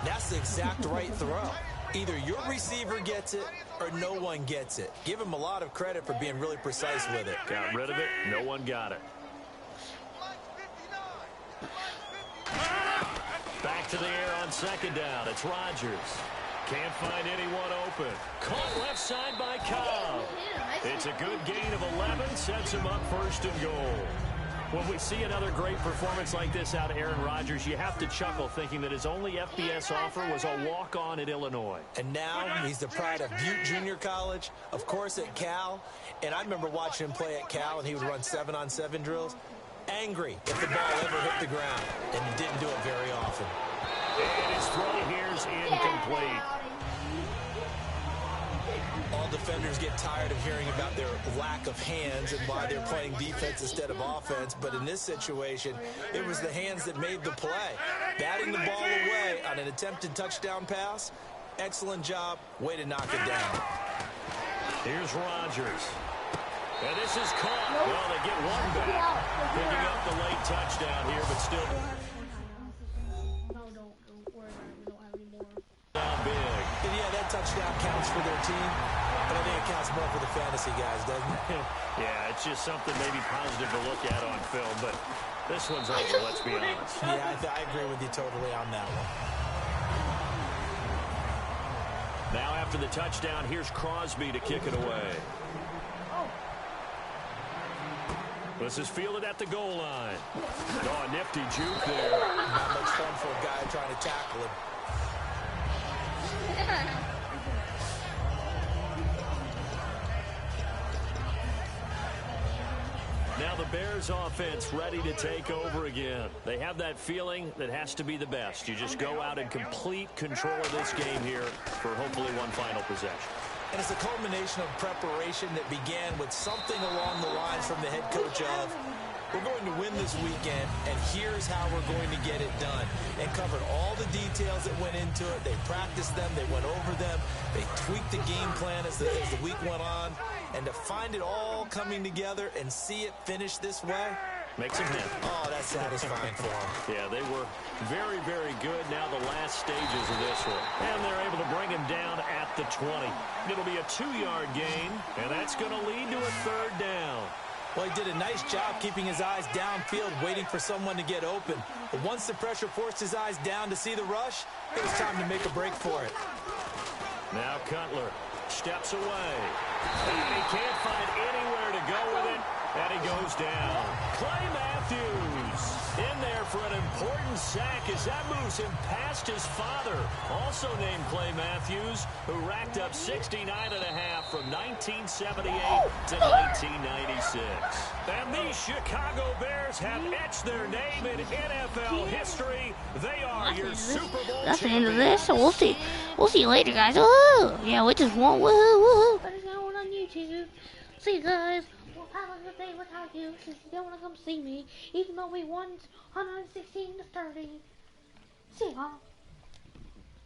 that's the exact right throw. Either your receiver gets it or no one gets it. Give him a lot of credit for being really precise with it. Got rid of it. No one got it. Back to the air on second down. It's Rodgers. Can't find anyone open. Caught left side by Cobb. It's a good gain of 11. Sets him up first and goal. When we see another great performance like this out of Aaron Rodgers, you have to chuckle thinking that his only FBS offer was a walk-on at Illinois. And now he's the pride of Butte Junior College, of course at Cal. And I remember watching him play at Cal, and he would run 7-on-7 drills. Angry if the ball ever hit the ground, and he didn't do it very often. And his throw here's incomplete. All defenders get tired of hearing about their lack of hands and why they're playing defense instead of offense. But in this situation, it was the hands that made the play. Batting the ball away on an attempted touchdown pass. Excellent job. Way to knock it down. Here's Rodgers. And this is caught. Well, they get one back. Picking up the late touchdown here, but still down big. And yeah, that touchdown counts for their team, but I think it counts more for the fantasy guys, doesn't it? Yeah, it's just something maybe positive to look at on film, but this one's over, let's be honest. Yeah, I agree with you totally on that one. Now after the touchdown, here's Crosby to kick it away. This is fielded at the goal line. Oh, a nifty juke there. Not much fun for a guy trying to tackle him. Now the Bears offense ready to take over again. They have that feeling that has to be the best. You just go out and complete control of this game here for hopefully one final possession. And it's a culmination of preparation that began with something along the lines from the head coach of, we're going to win this weekend, and here's how we're going to get it done. And covered all the details that went into it. They practiced them. They went over them. They tweaked the game plan as the week went on. And to find it all coming together and see it finish this way, makes him happy. Oh, that's satisfying for him. Yeah, they were very, very good. Now the last stages of this one. And they're able to bring him down at the 20. It'll be a 2-yard gain, and that's going to lead to a 3rd down. Well, he did a nice job keeping his eyes downfield, waiting for someone to get open. But once the pressure forced his eyes down to see the rush, it was time to make a break for it. Now Cutler steps away. And he can't find anywhere to go with it. And he goes down. Clay Matthews in there for an important sack as that moves him past his father, also named Clay Matthews, who racked up 69.5 from 1978 to 1996. And these Chicago Bears have etched their name in NFL history. They are your Super Bowl That's the champions. end of this, so we'll see you later, guys. Woohoo! Yeah, we just won't woohoo! Better go on YouTube. See you guys. We'll have a good day without you, since you don't want to come see me, even though we won 116 to 30. See y'all.